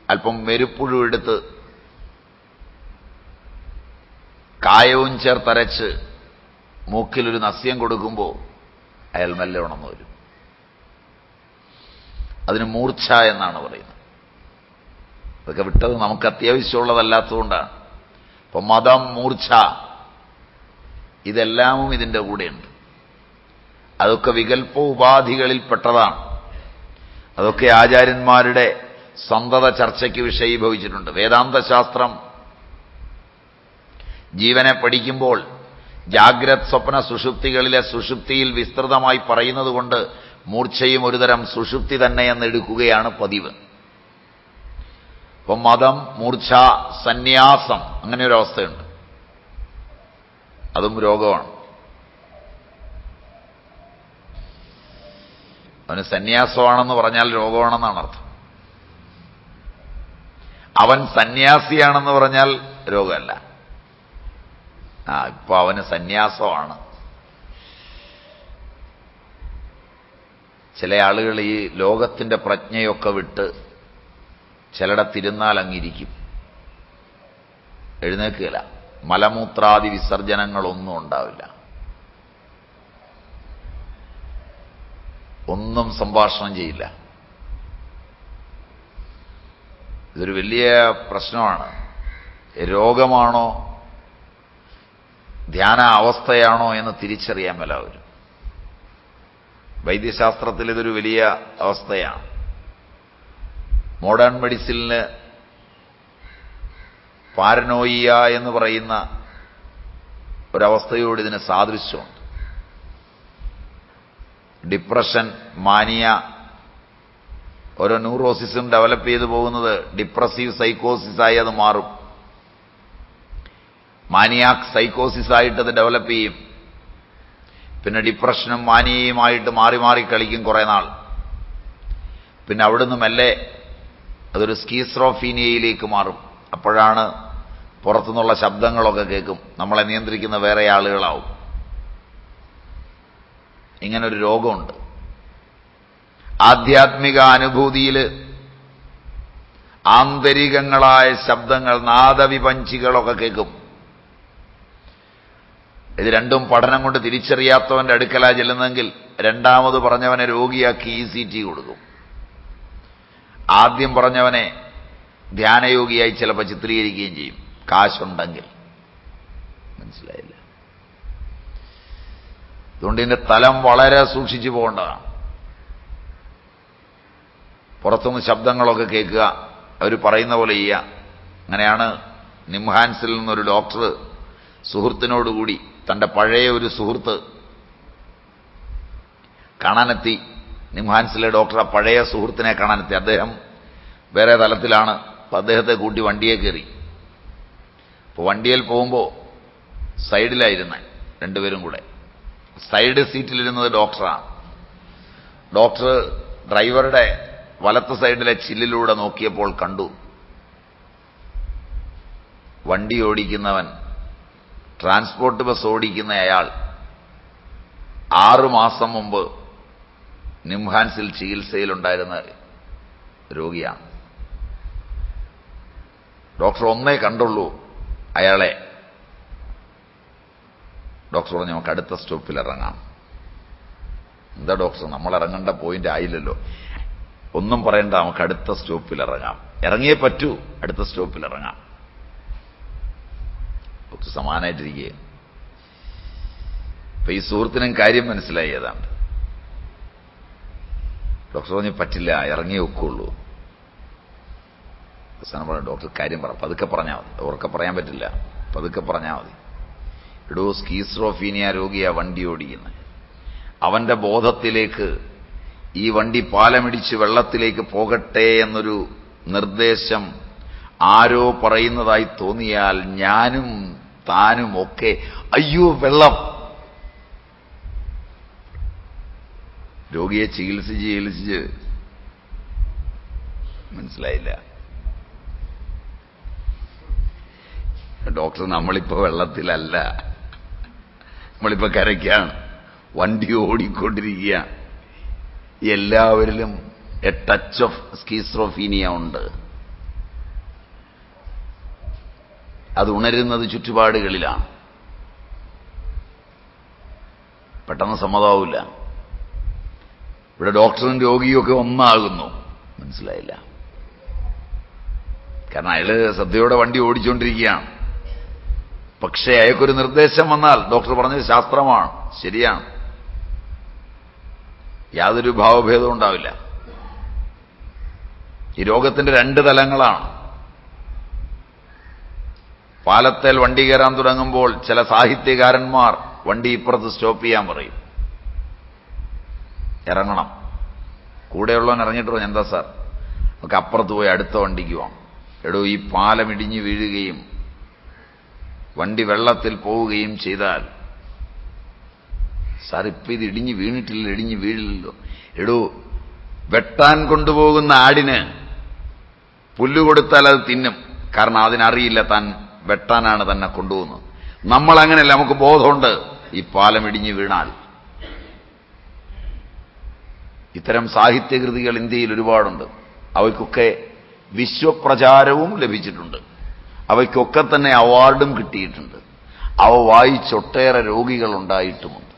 അല്പം മെരുപ്പുഴു എടുത്ത് കായവും ചേർത്തരച്ച് മൂക്കിലൊരു നസ്യം കൊടുക്കുമ്പോൾ അയാൾ മെല്ലെ ഉണർന്നു വരും. അതിന് മൂർച്ഛ എന്നാണ് പറയുന്നത്. അതൊക്കെ വിട്ടത് നമുക്ക് അത്യാവശ്യമുള്ളതല്ലാത്തതുകൊണ്ടാണ്. ഇപ്പൊ മതം, മൂർച്ഛ, ഇതെല്ലാമും ഇതിൻ്റെ കൂടെയുണ്ട്. അതൊക്കെ വികല്പ ഉപാധികളിൽപ്പെട്ടതാണ്. അതൊക്കെ ആചാര്യന്മാരുടെ സന്തത ചർച്ചയ്ക്ക് വിഷയീഭവിച്ചിട്ടുണ്ട്. വേദാന്തശാസ്ത്രം ജീവനെ പഠിക്കുമ്പോൾ ജാഗ്രത് സ്വപ്ന സുഷുപ്തികളിലെ സുഷുപ്തിയിൽ വിസ്തൃതമായി പറയുന്നത് കൊണ്ട് മൂർച്ഛയും ഒരുതരം സുഷുപ്തി തന്നെയെന്ന് എടുക്കുകയാണ് പതിവ്. അപ്പം മതം, മൂർച്ഛ, സന്യാസം, അങ്ങനെ ഒരു അവസ്ഥയുണ്ട്. അതും രോഗമാണ്. അവന് സന്യാസമാണെന്ന് പറഞ്ഞാൽ രോഗമാണെന്നാണ് അർത്ഥം. അവൻ സന്യാസിയാണെന്ന് പറഞ്ഞാൽ രോഗമല്ല. ഇപ്പൊ അവന് സന്യാസമാണ്. ചില ആളുകൾ ഈ ലോകത്തിന്റെ പ്രജ്ഞയൊക്കെ വിട്ട് ചിലയിടത്തിരുന്നാൽ അങ്ങിരിക്കും, എഴുന്നേൽക്കുകയില്ല. മലമൂത്രാദി വിസർജനങ്ങളൊന്നും ഉണ്ടാവില്ല. ഒന്നും സംഭാഷണം ചെയ്യില്ല. ഇതൊരു വലിയ പ്രശ്നമാണ്. രോഗമാണോ ധ്യാന അവസ്ഥയാണോ എന്ന് തിരിച്ചറിയാൻ എല്ലാവരും. വൈദ്യശാസ്ത്രത്തിൽ ഇതൊരു വലിയ അവസ്ഥയാണ്. മോഡേൺ മെഡിസിനിന് പാരനോയിയ എന്ന് പറയുന്ന ഒരവസ്ഥയോട് ഇതിന് സാദൃശ്യമുണ്ട്. ഡിപ്രഷൻ, മാനിയ, ഓരോ ന്യൂറോസിസും ഡെവലപ്പ് ചെയ്തു പോകുന്നത് ഡിപ്രസീവ് സൈക്കോസിസായി അത് മാറും. മാനിയാക് സൈക്കോസിസായിട്ട് അത് ഡെവലപ്പ് ചെയ്യും. പിന്നെ ഡിപ്രഷനും മാനിയയുമായിട്ട് മാറി മാറി കളിക്കും കുറേ നാൾ. പിന്നെ അവിടുന്ന് മെല്ലെ അതൊരു സ്കീസ്ട്രോഫീനിയയിലേക്ക് മാറും. അപ്പോഴാണ് പുറത്തുനിന്നുള്ള ശബ്ദങ്ങളൊക്കെ കേൾക്കും. നമ്മളെ നിയന്ത്രിക്കുന്ന വേറെ ആളുകളാവും. ഇങ്ങനൊരു രോഗമുണ്ട്. ആധ്യാത്മിക അനുഭൂതിയിൽ ആന്തരികങ്ങളായ ശബ്ദങ്ങൾ, നാദവിപഞ്ചികളൊക്കെ കേൾക്കും. ഇത് രണ്ടും പഠനം കൊണ്ട് തിരിച്ചറിയാത്തവന്റെ അടുക്കലാ ചെല്ലുന്നെങ്കിൽ രണ്ടാമത് പറഞ്ഞവനെ രോഗിയാക്കി ECT കൊടുക്കും. ആദ്യം പറഞ്ഞവനെ ധ്യാനയോഗിയായി ചിലപ്പോൾ ചിത്രീകരിക്കുകയും ചെയ്യും, കാശുണ്ടെങ്കിൽ. മനസ്സിലായില്ല? അതുകൊണ്ട് ഇതിന്റെ തലം വളരെ സൂക്ഷിച്ചു പോകേണ്ടതാണ്. പുറത്തുനിന്ന് ശബ്ദങ്ങളൊക്കെ കേൾക്കുക, അവർ പറയുന്ന പോലെ ചെയ്യുക. അങ്ങനെയാണ് നിംഹാൻസിൽ നിന്നൊരു ഡോക്ടർ സുഹൃത്തിനോടുകൂടി, തൻ്റെ പഴയ ഒരു സുഹൃത്ത് കാണാനെത്തി. നിംഹാൻസിലെ ഡോക്ടർ ആ പഴയ സുഹൃത്തിനെ കാണാനെത്തി. അദ്ദേഹം വേറെ തലത്തിലാണ്, അപ്പം അദ്ദേഹത്തെ കൂട്ടി വണ്ടിയെ കയറി. അപ്പോൾ വണ്ടിയിൽ പോകുമ്പോൾ സൈഡിലായിരുന്നേ രണ്ടുപേരും കൂടെ. സൈഡ് സീറ്റിലിരുന്നത് ഡോക്ടറാണ്. ഡോക്ടർ ഡ്രൈവറുടെ വലത്ത് സൈഡിലെ ചില്ലിലൂടെ നോക്കിയപ്പോൾ കണ്ടു വണ്ടി ഓടിക്കുന്നവൻ, ട്രാൻസ്പോർട്ട് ബസ് ഓടിക്കുന്ന അയാൾ 6 മാസം മുമ്പ് നിംഹാൻസിൽ ചികിത്സയിലുണ്ടായിരുന്ന രോഗിയാണ്. ഡോക്ടർ ഒന്നേ കണ്ടുള്ളൂ അയാളെ. ഡോക്ടർ പറഞ്ഞു, നമുക്ക് അടുത്ത സ്റ്റോപ്പിൽ ഇറങ്ങാം. എന്താ ഡോക്ടർ, നമ്മൾ ഇറങ്ങേണ്ട പോയിന്റ് ആയില്ലല്ലോ. ഒന്നും പറയണ്ട, നമുക്ക് അടുത്ത സ്റ്റോപ്പിൽ ഇറങ്ങാം. ഇറങ്ങിയേ പറ്റൂ, അടുത്ത സ്റ്റോപ്പിൽ ഇറങ്ങാം. ഡോക്ടർ സമാനായിട്ടിരിക്കുക. അപ്പൊ ഈ സുഹൃത്തിനും കാര്യം മനസ്സിലായി ഏതാണ്ട്. ഡോക്ടർ പറഞ്ഞു, പറ്റില്ല, ഇറങ്ങിയേ ഒക്കുള്ളൂ. അവസാനം പറഞ്ഞു, ഡോക്ടർ കാര്യം പറ, പതുക്കെ പറഞ്ഞാൽ മതി. ഉറക്കെ പറയാൻ പറ്റില്ല, പതുക്കെ പറഞ്ഞാൽ മതി. എടോ, സ്കീസ്ട്രോഫീനിയ രോഗിയാ വണ്ടി ഓടിക്കുന്നത്. അവന്റെ ബോധത്തിലേക്ക് ഈ വണ്ടി പാലമിടിച്ച് വെള്ളത്തിലേക്ക് പോകട്ടെ എന്നൊരു നിർദ്ദേശം ആരോ പറയുന്നതായി തോന്നിയാൽ ഞാനും താനും ഒക്കെ അയ്യോ വെള്ളം. രോഗിയെ ചികിത്സിച്ച് മനസ്സിലായില്ല. ഡോക്ടർ, നമ്മളിപ്പോ വെള്ളത്തിലല്ല, നമ്മളിപ്പോ കരയ്ക്കാണ്, വണ്ടി ഓടിക്കൊണ്ടിരിക്കുക. എല്ലാവരിലും എ ടച്ച് ഓഫ് സ്കീസ്ട്രോഫീനിയ ഉണ്ട്. അത് ഉണരുന്നത് ചുറ്റുപാടുകളിലാണ്. പെട്ടെന്ന് സമ്മതമാവില്ല. ഇവിടെ ഡോക്ടറും രോഗിയും ഒക്കെ ഒന്നാകുന്നു. മനസ്സിലായില്ല. കാരണം അയാള് ശ്രദ്ധയോടെ വണ്ടി ഓടിച്ചുകൊണ്ടിരിക്കുകയാണ്. പക്ഷേ അയാൾക്കൊരു നിർദ്ദേശം വന്നാൽ ഡോക്ടർ പറഞ്ഞത് ശാസ്ത്രമാണ്, ശരിയാണ്, യാതൊരു ഭാവഭേദവും ഉണ്ടാവില്ല. ഈ രോഗത്തിന്റെ 2 തലങ്ങളാണ്. പാലത്തേൽ വണ്ടി കയറാൻ തുടങ്ങുമ്പോൾ ചില സാഹിത്യകാരന്മാർ വണ്ടി ഇപ്പുറത്ത് സ്റ്റോപ്പ് ചെയ്യാൻ പറയും, ഇറങ്ങണം. കൂടെയുള്ളവൻ ഇറങ്ങിയിട്ട് പറഞ്ഞു, എന്താ സാർ, നമുക്ക് അപ്പുറത്ത് പോയി അടുത്ത വണ്ടിക്ക് പോകാം. എടോ, ഈ പാലം ഇടിഞ്ഞു വീഴുകയും വണ്ടി വെള്ളത്തിൽ പോവുകയും ചെയ്താൽ, സാർ ഇപ്പൊ ഇത് ഇടിഞ്ഞു വീഴില്ലല്ലോ. എടോ, വെട്ടാൻ കൊണ്ടുപോകുന്ന ആടിന് പുല്ല് കൊടുത്താൽ അത് തിന്നും. കാരണം അതിനറിയില്ല താൻ വെട്ടാനാണ് തന്നെ കൊണ്ടുപോകുന്നത്. നമ്മളങ്ങനെയല്ല, നമുക്ക് ബോധമുണ്ട് ഈ പാലം ഇടിഞ്ഞു വീണാൽ. ഇത്തരം സാഹിത്യകൃതികൾ ഇന്ത്യയിൽ ഒരുപാടുണ്ട്. അവയ്ക്കൊക്കെ വിശ്വപ്രചാരവും ലഭിച്ചിട്ടുണ്ട്. അവയ്ക്കൊക്കെ തന്നെ അവാർഡും കിട്ടിയിട്ടുണ്ട്. അവ വായിച്ചൊട്ടേറെ രോഗികളുണ്ടായിട്ടുമുണ്ട്.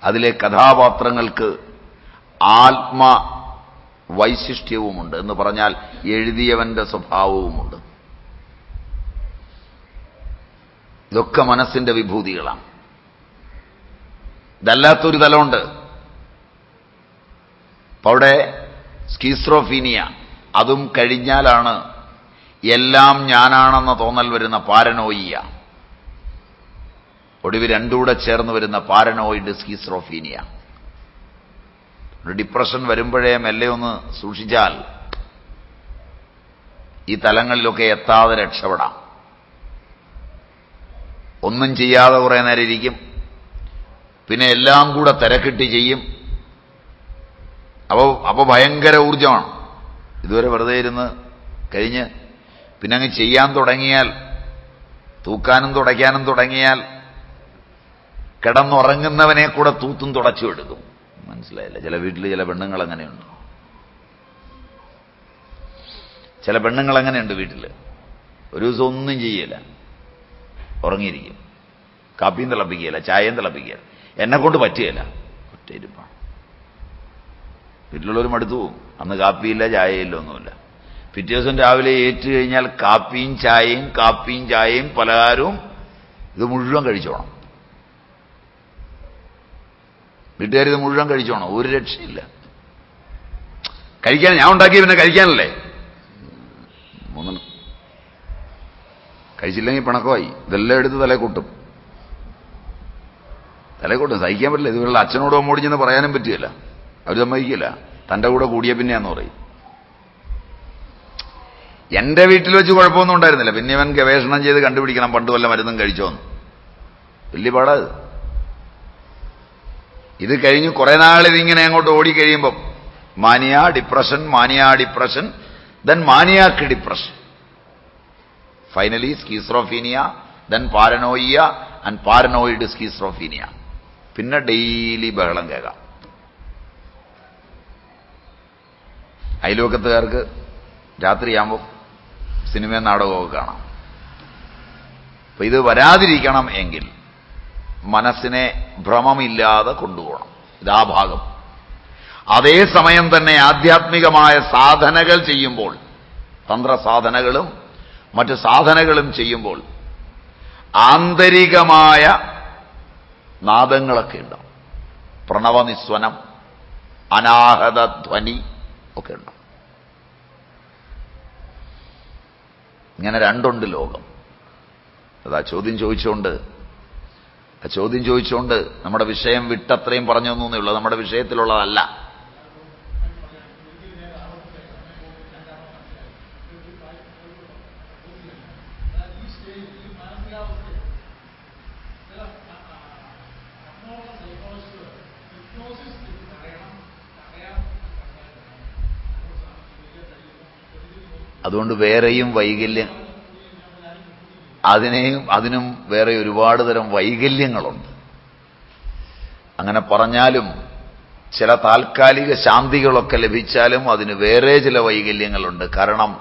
അതിലെ കഥാപാത്രങ്ങൾക്ക് ആത്മവൈശിഷ്ട്യവുമുണ്ട്. എന്ന് പറഞ്ഞാൽ എഴുതിയവന്റെ സ്വഭാവവുമുണ്ട്. ഇതൊക്കെ മനസ്സിന്റെ വിഭൂതികളാണ്. ഇതല്ലാത്തൊരു തലമുണ്ട്. അപ്പൊ അവിടെ സ്കീസ്ട്രോഫീനിയ, അതും കഴിഞ്ഞാലാണ് എല്ലാം ഞാനാണെന്ന തോന്നൽ വരുന്ന പാരനോയിയ. ഒടുവിൽ രണ്ടുകൂടെ ചേർന്ന് വരുന്ന പാരനോയിഡ് സ്കീസ്ട്രോഫീനിയ. ഒരു ഡിപ്രഷൻ വരുമ്പോഴേ മെല്ലെ ഒന്ന് സൂക്ഷിച്ചാൽ ഈ തലങ്ങളിലൊക്കെ എത്താതെ രക്ഷപ്പെടാം. ഒന്നും ചെയ്യാതെ കുറെ നേരം ഇരിക്കും, പിന്നെ എല്ലാം കൂടെ തിരക്കിട്ട് ചെയ്യും. അപ്പോ ഭയങ്കര ഊർജമാണ്. ഇതുവരെ വെറുതെ ഇരുന്ന് കഴിഞ്ഞ് പിന്നെ അങ്ങ് ചെയ്യാൻ തുടങ്ങിയാൽ, തൂക്കാനും തുടയ്ക്കാനും തുടങ്ങിയാൽ കിടന്നുറങ്ങുന്നവനെ കൂടെ തൂത്തും തുടച്ചും എടുക്കും. മനസ്സിലായില്ല. ചില വീട്ടിൽ ചില പെണ്ണുങ്ങൾ അങ്ങനെയുണ്ട്. ചില പെണ്ണുങ്ങൾ അങ്ങനെയുണ്ട് വീട്ടിൽ. ഒരു ദിവസം ഒന്നും ചെയ്യില്ല, ഉറങ്ങിയിരിക്കും. കാപ്പിയും തിളപ്പിക്കുകയില്ല, ചായയും തിളപ്പിക്കുകയില്ല. എന്നെക്കൊണ്ട് പറ്റുകയില്ല, ഒറ്റയിരുപ്പാണ്. വീട്ടിലുള്ളവർ മടുത്തു പോകും. അന്ന് കാപ്പിയില്ല, ചായയില്ല, ഒന്നുമില്ല. പിറ്റേ ദിവസം രാവിലെ ഏറ്റു കഴിഞ്ഞാൽ കാപ്പിയും ചായയും പലഹാരവും ഇത് മുഴുവൻ കഴിച്ചോണം. വീട്ടുകാരിത് മുഴുവൻ കഴിച്ചോണം, ഒരു രക്ഷയില്ല. കഴിക്കാൻ ഞാൻ ഉണ്ടാക്കിയ പിന്നെ കഴിക്കാനല്ലേ. കഴിച്ചില്ലെങ്കിൽ പിണക്കമായി. ഇതെല്ലാം എടുത്ത് തലക്കൂട്ടും. സഹിക്കാൻ പറ്റില്ല. ഇതുവരെയുള്ള അച്ഛനോട് അമ്മോട് ചെന്ന് പറയാനും പറ്റില്ല. അവർ സമ്മതിക്കില്ല. തന്റെ കൂടെ കൂടിയ പിന്നെയാന്ന് പറയും. എന്റെ വീട്ടിൽ വെച്ച് കുഴപ്പമൊന്നും ഉണ്ടായിരുന്നില്ല. പിന്നെ ഇവൻ ഗവേഷണം ചെയ്ത് കണ്ടുപിടിക്കണം പണ്ട് വല്ല മരുന്നും കഴിച്ചോന്ന്. വലിയ പാടാ. ഇത് കഴിഞ്ഞ് കുറെ നാൾ ഇതിങ്ങനെ അങ്ങോട്ട് ഓടിക്കഴിയുമ്പം mania depression, then maniac depression, finally schizophrenia, then paranoia and paranoid schizophrenia. പിന്നെ ഡെയിലി ബഹളം കേൾക്കാം. അയൽവക്കത്തുകാർക്ക് രാത്രിയാകുമ്പോൾ സിനിമയും നാടകമൊക്കെ കാണാം. അപ്പൊ ഇത് വരാതിരിക്കണം എങ്കിൽ മനസ്സിനെ ഭ്രമമില്ലാതെ കൊണ്ടുപോകണം. ഇതാ ഭാഗം. അതേസമയം തന്നെ ആധ്യാത്മികമായ സാധനകൾ ചെയ്യുമ്പോൾ, തന്ത്രസാധനകളും മറ്റു സാധനകളും ചെയ്യുമ്പോൾ ആന്തരികമായ നാദങ്ങളൊക്കെ ഉണ്ടാവും. പ്രണവനിസ്വനം, അനാഹതധ്വനി ഒക്കെ ഉണ്ടാവും. ഇങ്ങനെ രണ്ടുണ്ട് ലോകം. അതാ ചോദ്യം ചോദിച്ചുകൊണ്ട് നമ്മുടെ വിഷയം വിട്ടത്രയും പറഞ്ഞു എന്നേ ഉള്ളൂ. നമ്മുടെ വിഷയത്തിലുള്ളതല്ല. അതുകൊണ്ട് വേറെയും വൈകല്യം, അതിനും വേറെ ഒരുപാട് തരം വൈകല്യങ്ങളുണ്ട്. അങ്ങനെ പറഞ്ഞാലും ചില താൽക്കാലിക ശാന്തികളൊക്കെ ലഭിച്ചാലും അതിന് വേറെ ചില വൈകല്യങ്ങളുണ്ട്. കാരണം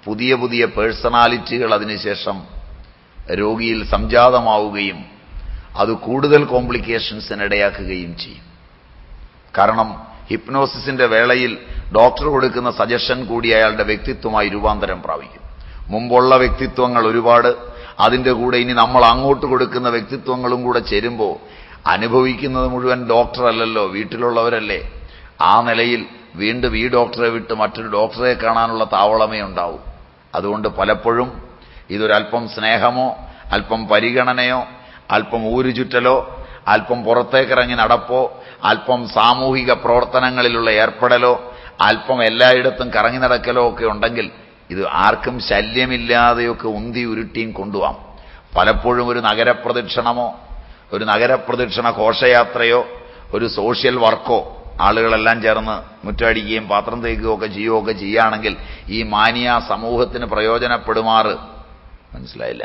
പുതിയ പുതിയ പേഴ്സണാലിറ്റികൾ അതിനുശേഷം രോഗിയിൽ സംജാതമാവുകയും അത് കൂടുതൽ കോംപ്ലിക്കേഷൻസിന് ഇടയാക്കുകയും ചെയ്യും. കാരണം ഹിപ്നോസിസിന്റെ വേളയിൽ ഡോക്ടർ കൊടുക്കുന്ന സജഷൻ കൂടി അയാളുടെ വ്യക്തിത്വമായി രൂപാന്തരം പ്രാപിക്കും. മുമ്പുള്ള വ്യക്തിത്വങ്ങൾ ഒരുപാട്, അതിന്റെ കൂടെ ഇനി നമ്മൾ അങ്ങോട്ട് കൊടുക്കുന്ന വ്യക്തിത്വങ്ങളും കൂടെ ചേരുമ്പോൾ അനുഭവിക്കുന്നത് മുഴുവൻ ഡോക്ടർ അല്ലല്ലോ, വീട്ടിലുള്ളവരല്ലേ. ആ നിലയിൽ വീണ്ടും ഈ ഡോക്ടറെ വിട്ട് മറ്റൊരു ഡോക്ടറെ കാണാനുള്ള താവളമേ ഉണ്ടാവും. അതുകൊണ്ട് പലപ്പോഴും ഇതൊരല്പം സ്നേഹമോ അല്പം പരിഗണനയോ അല്പം ഊരുചുറ്റലോ അല്പം പുറത്തേക്കിറങ്ങി നടപ്പോ അല്പം സാമൂഹിക പ്രവർത്തനങ്ങളിലുള്ള ഏർപ്പെടലോ അല്പം എല്ലായിടത്തും കറങ്ങി നടക്കലോ ഒക്കെ ഉണ്ടെങ്കിൽ ഇത് ആർക്കും ശല്യമില്ലാതെയൊക്കെ ഉന്തി ഉരുട്ടിയും കൊണ്ടുപോകാം. പലപ്പോഴും ഒരു നഗരപ്രദക്ഷിണമോ ഒരു നഗരപ്രദക്ഷിണ ഘോഷയാത്രയോ ഒരു സോഷ്യൽ വർക്കോ ആളുകളെല്ലാം ചേർന്ന് മുറ്റടിക്കുകയും പാത്രം തേക്കുകയോ ഒക്കെ ചെയ്യുകയൊക്കെ ചെയ്യുകയാണെങ്കിൽ ഈ മാനിയ സമൂഹത്തിന് പ്രയോജനപ്പെടുമാറ് മനസ്സിലായില്ല.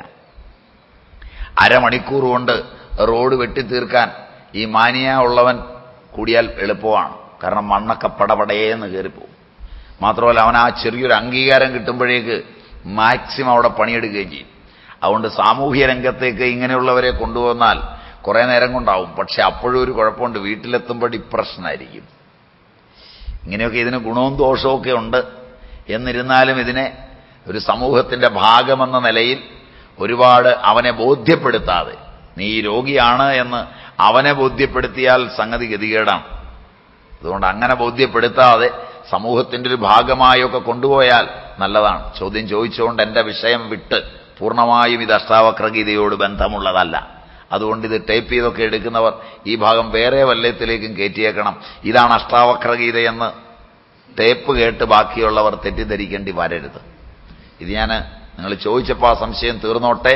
അരമണിക്കൂർ കൊണ്ട് റോഡ് വെട്ടിത്തീർക്കാൻ ഈ മാനിയ ഉള്ളവൻ കൂടിയാൽ എളുപ്പമാണ്. കാരണം മണ്ണൊക്കെ പടപടയെന്ന് കയറിപ്പോവും. മാത്രമല്ല അവൻ ആ ചെറിയൊരു അംഗീകാരം കിട്ടുമ്പോഴേക്ക് മാക്സിമം അവിടെ പണിയെടുക്കുകയും ചെയ്യും. അതുകൊണ്ട് സാമൂഹ്യ രംഗത്തേക്ക് ഇങ്ങനെയുള്ളവരെ കൊണ്ടുവന്നാൽ കുറെ നേരം കൊണ്ടാവും. പക്ഷെ അപ്പോഴും ഒരു കുഴപ്പമുണ്ട്, വീട്ടിലെത്തുമ്പോൾ ഡിപ്രഷനായിരിക്കും. ഇങ്ങനെയൊക്കെ ഇതിന് ഗുണവും ദോഷവും ഒക്കെ ഉണ്ട്. എന്നിരുന്നാലും ഇതിനെ ഒരു സമൂഹത്തിന്റെ ഭാഗമെന്ന നിലയിൽ ഒരുപാട് അവനെ ബോധ്യപ്പെടുത്താതെ, നീ രോഗിയാണ് എന്ന് അവനെ ബോധ്യപ്പെടുത്തിയാൽ സംഗതി ഗതികേടാണ്. അതുകൊണ്ട് അങ്ങനെ ബോധ്യപ്പെടുത്താതെ സമൂഹത്തിന്റെ ഒരു ഭാഗമായൊക്കെ കൊണ്ടുപോയാൽ നല്ലതാണ്. ചോദ്യം ചോദിച്ചുകൊണ്ട് എന്റെ വിഷയം വിട്ട് പൂർണ്ണമായും ഇത് അഷ്ടാവക്രഗീതയോട് ബന്ധമുള്ളതല്ല. അതുകൊണ്ട് ഇത് ടൈപ്പ് ചെയ്തൊക്കെ എടുക്കുന്നവർ ഈ ഭാഗം വേറെ വല്ലയത്തിലേക്കും കയറ്റിയേക്കണം. ഇതാണ് അഷ്ടാവക്രഗീതയെന്ന് ടേപ്പ് കേട്ട് ബാക്കിയുള്ളവർ തെറ്റിദ്ധരിക്കേണ്ടി വരരുത്. ഇത് ഞാൻ നിങ്ങൾ ചോദിച്ചപ്പോൾ ആ സംശയം തീർന്നോട്ടെ,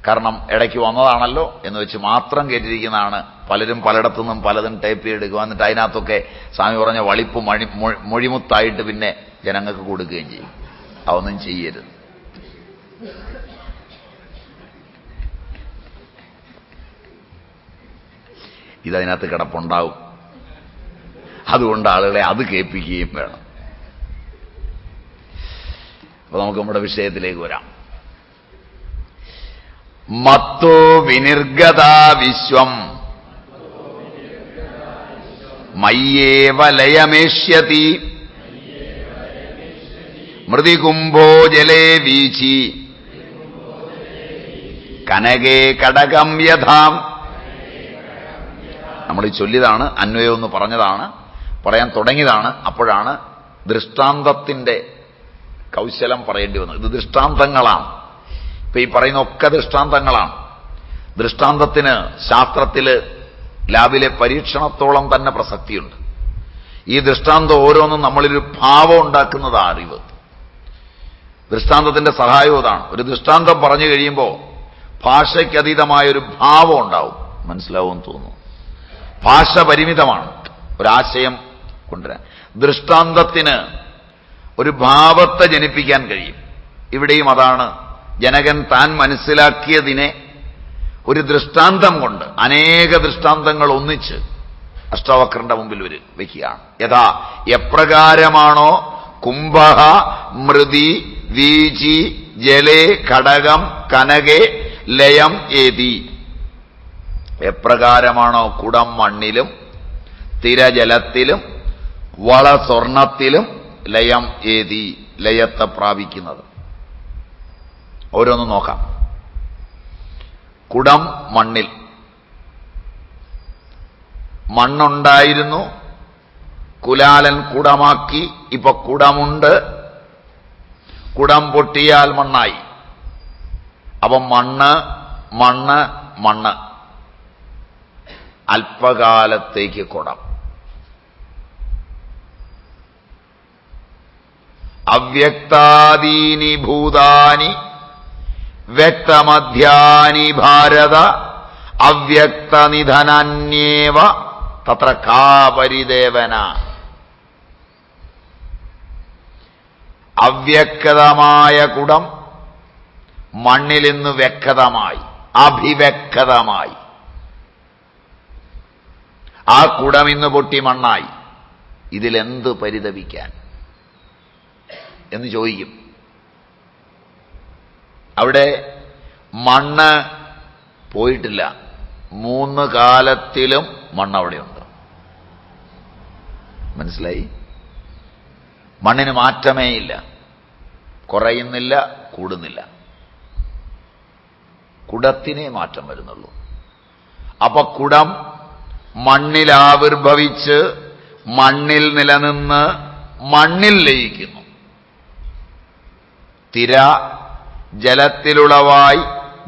കാരണം ഇടയ്ക്ക് വന്നതാണല്ലോ എന്ന് വെച്ച് മാത്രം കേട്ടിരിക്കുന്നതാണ്. പലരും പലയിടത്തുനിന്നും പലതും ടൈപ്പ് ചെയ്തെടുക്കുക, എന്നിട്ട് അതിനകത്തൊക്കെ സ്വാമി പറഞ്ഞ വളിപ്പ് മൊഴിമുത്തായിട്ട് പിന്നെ ജനങ്ങൾക്ക് കൊടുക്കുകയും ചെയ്യും. അതൊന്നും ചെയ്യരുത്. ഇതതിനകത്ത് കിടപ്പുണ്ടാവും. അതുകൊണ്ട് ആളുകളെ അത് കേൾപ്പിക്കുകയും വേണം. അപ്പൊ നമുക്ക് നമ്മുടെ വിഷയത്തിലേക്ക് വരാം. മത്തോ വിനിർഗതാ വിശ്വം മയ്യേവ ലയമേഷ്യതി മൃതികുംഭോ ജലേ വീചി കനകേ കടകം യഥാം. നമ്മൾ ഈ ചൊല്ലിയതാണ്, അന്വയം എന്ന് പറഞ്ഞതാണ്, പറയാൻ തുടങ്ങിയതാണ്. അപ്പോഴാണ് ദൃഷ്ടാന്തത്തിന്റെ കൗശലം പറയേണ്ടി വന്നത്. ഇത് ദൃഷ്ടാന്തങ്ങളാണ്. ഇപ്പൊ ഈ പറയുന്ന ഒക്കെ ദൃഷ്ടാന്തങ്ങളാണ്. ദൃഷ്ടാന്തത്തിന് ശാസ്ത്രത്തില് ലാബിലെ പരീക്ഷണത്തോളം തന്നെ പ്രസക്തിയുണ്ട്. ഈ ദൃഷ്ടാന്തം ഓരോന്നും നമ്മളിലൊരു ഭാവം ഉണ്ടാക്കുന്നതാ അറിവ്. ദൃഷ്ടാന്തത്തിന്റെ സഹായവും അതാണ്. ഒരു ദൃഷ്ടാന്തം പറഞ്ഞു കഴിയുമ്പോൾ ഭാഷയ്ക്കതീതമായൊരു ഭാവം ഉണ്ടാവും. മനസ്സിലാവുമെന്ന് തോന്നുന്നു. ഭാഷ പരിമിതമാണ്, ഒരാശയം കൊണ്ടുവരാൻ. ദൃഷ്ടാന്തത്തിന് ഒരു ഭാവത്തെ ജനിപ്പിക്കാൻ കഴിയും. ഇവിടെയും അതാണ്. ജനകൻ താൻ മനസ്സിലാക്കിയതിനെ ഒരു ദൃഷ്ടാന്തം കൊണ്ട്, അനേക ദൃഷ്ടാന്തങ്ങൾ ഒന്നിച്ച് അഷ്ടാവക്രന്റെ മുമ്പിൽ വയ്ക്കുകയാണ്. യഥാ എപ്രകാരമാണോ കുംഭഹ മൃതി വീചി ജലേ ഘടകം കനകേ ലയം ഏതി, എപ്രകാരമാണോ കുടം മണ്ണിലും തിരജലത്തിലും വള സ്വർണത്തിലും ലയം ഏതി, ലയത്തെ പ്രാപിക്കുന്നത്. ഓരോന്നും നോക്കാം. കുടം മണ്ണിൽ, മണ്ണുണ്ടായിരുന്നു, കുലാലൻ കുടമാക്കി, ഇപ്പൊ കുടമുണ്ട്, കുടം പൊട്ടിയാൽ മണ്ണായി. അപ്പം മണ്ണ് മണ്ണ് മണ്ണ്, അല്പകാലത്തേക്ക് കുടം. അവ്യക്താദീനി ഭൂതാനി വ്യക്തമധ്യാനി ഭാരത അവ്യക്തനിധനാന്യേവ തത്ര കാ പരിദേവന. അവ്യക്തമായ കുടം മണ്ണിൽ നിന്ന് വ്യക്തമായി, അഭിവ്യക്തമായി. ആ കുടം ഇന്ന് പൊട്ടി മണ്ണായി. ഇതിലെന്ത് പരിതപിക്കാൻ എന്ന് ചോദിക്കും. അവിടെ മണ്ണ് പോയിട്ടില്ല. 3 കാലത്തിലും മണ്ണ് അവിടെയുണ്ട്. മനസ്സിലായി? മണ്ണിന് മാറ്റമേ ഇല്ല, കുറയുന്നില്ല, കൂടുന്നില്ല. കുടത്തിനേ മാറ്റം വരുന്നുള്ളൂ. അപ്പൊ കുടം മണ്ണിൽ ആവിർഭവിച്ച് മണ്ണിൽ നിലനിന്ന് മണ്ണിൽ ലയിക്കുന്നു. തിര ജലത്തിലുളവായി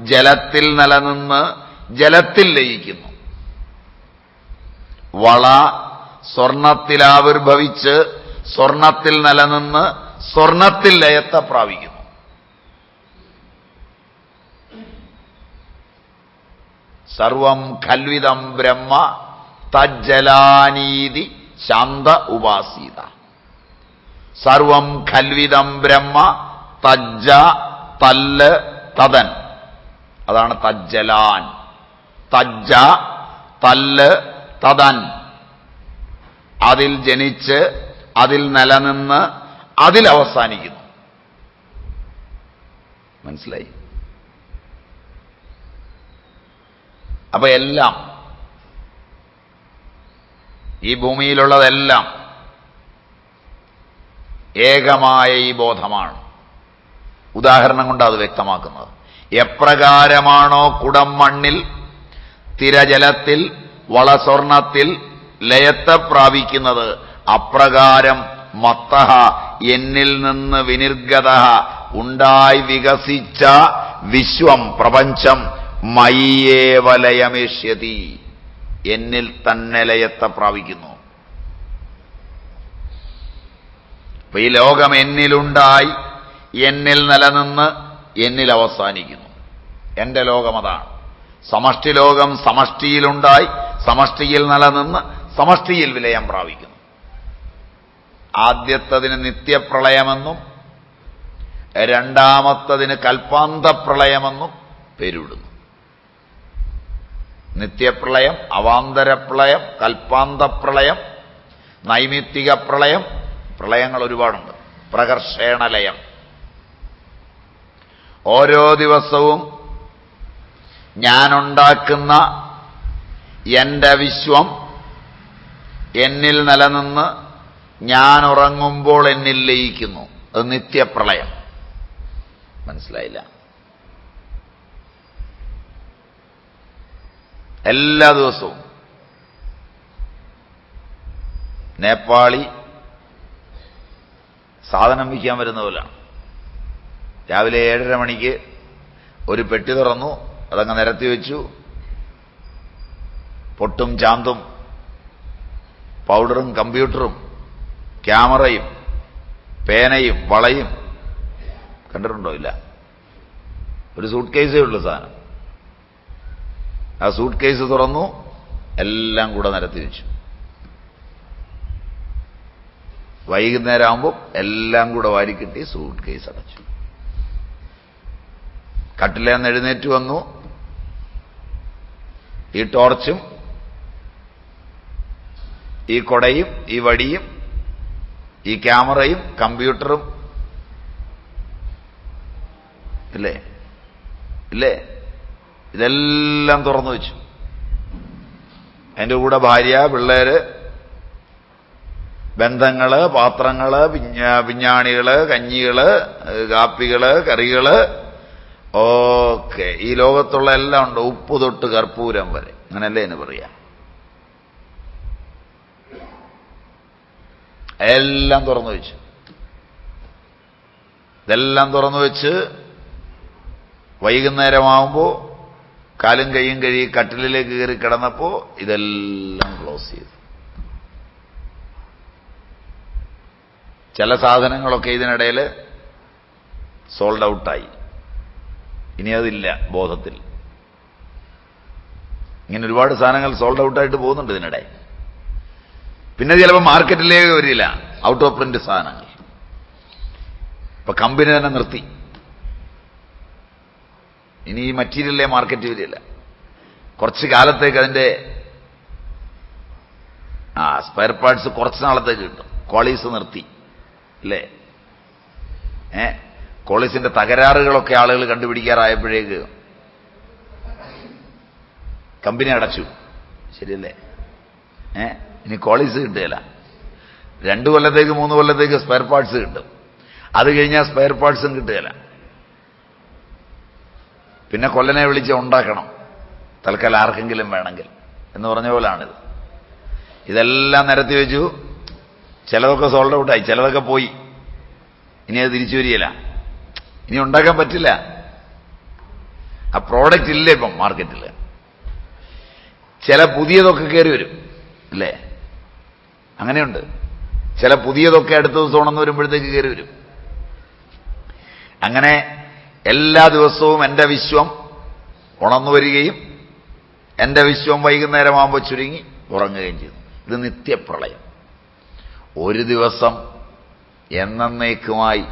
ജലത്തിൽ നിലനിന്ന് ജലത്തിൽ ലയിക്കുന്നു. വള സ്വർണത്തിൽ ആവിർഭവിച്ച് സ്വർണത്തിൽ നിലനിന്ന് സ്വർണത്തിൽ ലയത്തെ പ്രാപിക്കുന്നു. സർവം ഖൽവിദം ബ്രഹ്മ തജ്ജലാനീതി ശാന്ത ഉപാസീത. സർവം ഖൽവിദം ബ്രഹ്മ തജ്ജ തല്ല് തദൻ, അതാണ് തജ്ജലാൻ. തജ്ജ തല്ല് തദൻ, അതിൽ ജനിച്ച് അതിൽ നിലനിന്ന് അതിൽ അവസാനിക്കുന്നു. മനസ്സിലായി? അപ്പൊ എല്ലാം, ഈ ഭൂമിയിലുള്ളതെല്ലാം ഏകമായ ഈ ബോധമാണ്. ഉദാഹരണം കൊണ്ട് അത് വ്യക്തമാക്കുന്നത്. എപ്രകാരമാണോ കുടം മണ്ണിൽ തിരജലത്തിൽ വളസ്വർണത്തിൽ ലയത്തെ പ്രാപിക്കുന്നത്, അപ്രകാരം മത്തഹ എന്നിൽ നിന്ന് വിനിർഗത ഉണ്ടായി വികസിച്ച വിശ്വം പ്രപഞ്ചം മയ്യേവ ലയമേഷ്യതി, എന്നിൽ തന്നെ ലയത്തെ പ്രാപിക്കുന്നു. അപ്പൊ ഈ ലോകം എന്നിലുണ്ടായി എന്നിൽ നിലനിന്ന് എന്നിൽ അവസാനിക്കുന്നു. എന്റെ ലോകം അതാണ്. സമഷ്ടി ലോകം സമഷ്ടിയിലുണ്ടായി സമഷ്ടിയിൽ നിലനിന്ന് സമഷ്ടിയിൽ വിലയം പ്രാപിക്കുന്നു. ആദ്യത്തതിന് നിത്യപ്രളയമെന്നും രണ്ടാമത്തതിന് കൽപ്പാന്തപ്രളയമെന്നും പേരിടുന്നു. നിത്യപ്രളയം, അവാന്തരപ്രളയം, കൽപ്പാന്തപ്രളയം, നൈമിത്തിക പ്രളയം, പ്രളയങ്ങൾ ഒരുപാടുണ്ട്. പ്രകർഷേണലയം. ഓരോ ദിവസവും ഞാനുണ്ടാക്കുന്ന എന്റെ വിശ്വം എന്നിൽ നിലനിന്ന് ഞാൻ ഉറങ്ങുമ്പോൾ എന്നിൽ ലയിക്കുന്നു. അത് നിത്യപ്രളയം. മനസ്സിലായില്ല? എല്ലാ ദിവസവും നേപ്പാളി സാധനം വിൽക്കാൻ വരുന്ന പോലാണ്. രാവിലെ 7:30 മണിക്ക് ഒരു പെട്ടി തുറന്നു, അതങ്ങ് നിരത്തി വെച്ചു. പൊട്ടും ചാന്തും പൗഡറും കമ്പ്യൂട്ടറും ക്യാമറയും പേനയും വളയും കണ്ടിട്ടുണ്ടോ? ഇല്ല. ഒരു സൂട്ട് കേസേ ഉള്ളൂ സാധനം. ആ സൂട്ട് കേസ് തുറന്നു, എല്ലാം കൂടെ നിരത്തി വെച്ചു. വൈകുന്നേരം ആകുമ്പോൾ എല്ലാം കൂടെ വാരിക്കെട്ടി സൂട്ട് കേസ് അടച്ചു. കട്ടിലേന്ന് എഴുന്നേറ്റ് വന്നു. ഈ ടോർച്ചും ഈ കൊടയും ഈ വടിയും ഈ ക്യാമറയും കമ്പ്യൂട്ടറും ഇല്ലേ ഇല്ലേ ഇതെല്ലാം തുറന്നു വെച്ചു. അതിൻ്റെ കൂടെ ഭാര്യ, പിള്ളേര്, ബന്ധങ്ങള്, പാത്രങ്ങള്, പിഞ്ഞാണികള്, കഞ്ഞികള്, കാപ്പികള്, കറികള് ഒക്കെ ഈ ലോകത്തുള്ള എല്ലാം ഉണ്ട്. ഉപ്പ് തൊട്ട് കർപ്പൂരം വരെ, അങ്ങനല്ലേ എന്ന് പറയാം. എല്ലാം തുറന്നു വെച്ചു. ഇതെല്ലാം തുറന്നു വെച്ച് വൈകുന്നേരമാകുമ്പോൾ കാലും കൈയും കഴുകി കട്ടിലിലേക്ക് കയറി കിടന്നപ്പോൾ ഇതെല്ലാം ക്ലോസ് ചെയ്തു. ചില സാധനങ്ങളൊക്കെ ഇതിനിടയിൽ സോൾഡ് ഔട്ടായി. ഇനി അതില്ല ബോധത്തിൽ. ഇങ്ങനെ ഒരുപാട് സാധനങ്ങൾ സോൾഡ് ഔട്ടായിട്ട് പോകുന്നുണ്ട് ഇതിനിടെ. പിന്നെ ചിലപ്പോൾ മാർക്കറ്റിലേക്ക് വരില്ല, ഔട്ട് ഓഫ് പ്രിന്റ് സാധനങ്ങൾ. ഇപ്പൊ കമ്പനി തന്നെ നിർത്തി. ഇനി ഈ മെറ്റീരിയലിലെ മാർക്കറ്റ് വരില്ല. കുറച്ച് കാലത്തേക്ക് അതിന്റെ സ്പെയർ പാർട്സ് കുറച്ച് നാളത്തേക്ക് കിട്ടും. കോളീസ് നിർത്തി അല്ലേ? കോളീസിന്റെ തകരാറുകളൊക്കെ ആളുകൾ കണ്ടുപിടിക്കാറായപ്പോഴേക്ക് കമ്പനി അടച്ചു. ശരിയല്ലേ? ഇനി കോളീസ് കിട്ടുകയില്ല. 2 കൊല്ലത്തേക്ക് 3 കൊല്ലത്തേക്ക് സ്പെയർ പാർട്സ് കിട്ടും. അത് കഴിഞ്ഞാൽ സ്പെയർ പാർട്സും കിട്ടുകയില്ല. പിന്നെ കൊല്ലനെ വിളിച്ച് ഉണ്ടാക്കണം, തൽക്കാലം ആർക്കെങ്കിലും വേണമെങ്കിൽ എന്ന് പറഞ്ഞ പോലാണിത്. ഇതെല്ലാം നിരത്തി വെച്ചു. ചിലതൊക്കെ സോൾഡ് ഔട്ടായി, ചിലതൊക്കെ പോയി. ഇനി അത് തിരിച്ചു വരികയില്ല. ഇനി ഉണ്ടാക്കാൻ പറ്റില്ല. ആ പ്രോഡക്റ്റ് ഇല്ല ഇപ്പം മാർക്കറ്റിൽ. ചില പുതിയതൊക്കെ കയറി വരും അല്ലേ? അങ്ങനെയുണ്ട്. ചില പുതിയതൊക്കെ അടുത്ത ദിവസം ഉണർന്നു വരുമ്പോഴത്തേക്ക് കയറി വരും. അങ്ങനെ എല്ലാ ദിവസവും എന്റെ വിശ്വം ഉണർന്നു വരികയും എന്റെ വിശ്വം വൈകുന്നേരമാകുമ്പോൾ ചുരുങ്ങി ഉറങ്ങുകയും ചെയ്തു. ഇത് നിത്യപ്രളയം. ഒരു ദിവസം എന്നേക്കുമായി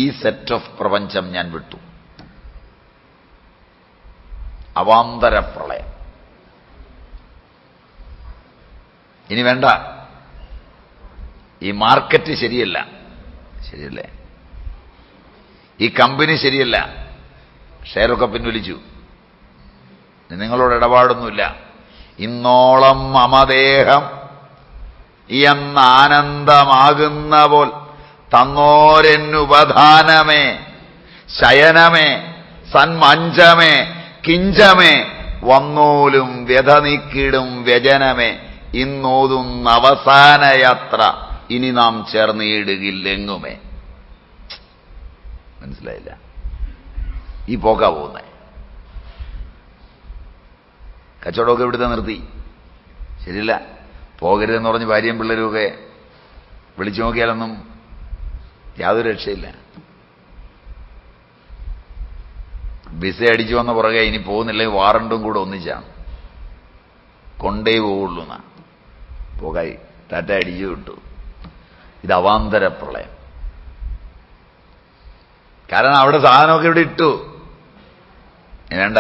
ഈ സെറ്റ് ഓഫ് പ്രപഞ്ചം ഞാൻ വിട്ടു. അവാന്തര പ്രളയം. ഇനി വേണ്ട. ഈ മാർക്കറ്റ് ശരിയല്ല. ശരിയല്ലേ? ഈ കമ്പനി ശരിയല്ല. ഷെയറൊക്കെ പിൻവലിച്ചു. നിങ്ങളോട് ഇടപാടൊന്നുമില്ല. ഇന്നോളം മമദേഹം എന്നാനന്ദമാകുന്ന പോൽ തന്നോരെന്നുപധാനമേ ശയനമേ സന്മഞ്ചമേ കിഞ്ചമേ വന്നോലും വ്യഥ നീക്കിടും വ്യജനമേ ഇന്നോതുന്ന അവസാന യാത്ര ഇനി നാം ചേർന്നിടുകില്ലെങ്ങുമേ. മനസ്സിലായില്ല? ഈ പോക്കാ പോകുന്നേ. കച്ചവടമൊക്കെ ഇവിടുത്തെ നിർത്തി. ശരിയല്ല? പോകരുതെന്ന് പറഞ്ഞ് ഭാര്യയും പിള്ളേരുമൊക്കെ വിളിച്ചു നോക്കിയാലൊന്നും യാതൊരു രക്ഷയില്ല. വിസ അടിച്ചു വന്ന പുറകെ ഇനി പോകുന്നില്ലെങ്കിൽ വാറണ്ടും കൂടെ ഒന്നിച്ചാണ്. കൊണ്ടേ പോവുള്ളൂ എന്നാ. പോകായി ടാറ്റ അടിച്ചു വിട്ടു. ഇത് അവാന്തര പ്രളയം. കാരണം അവിടെ സാധനമൊക്കെ ഇവിടെ ഇട്ടു. വേണ്ട,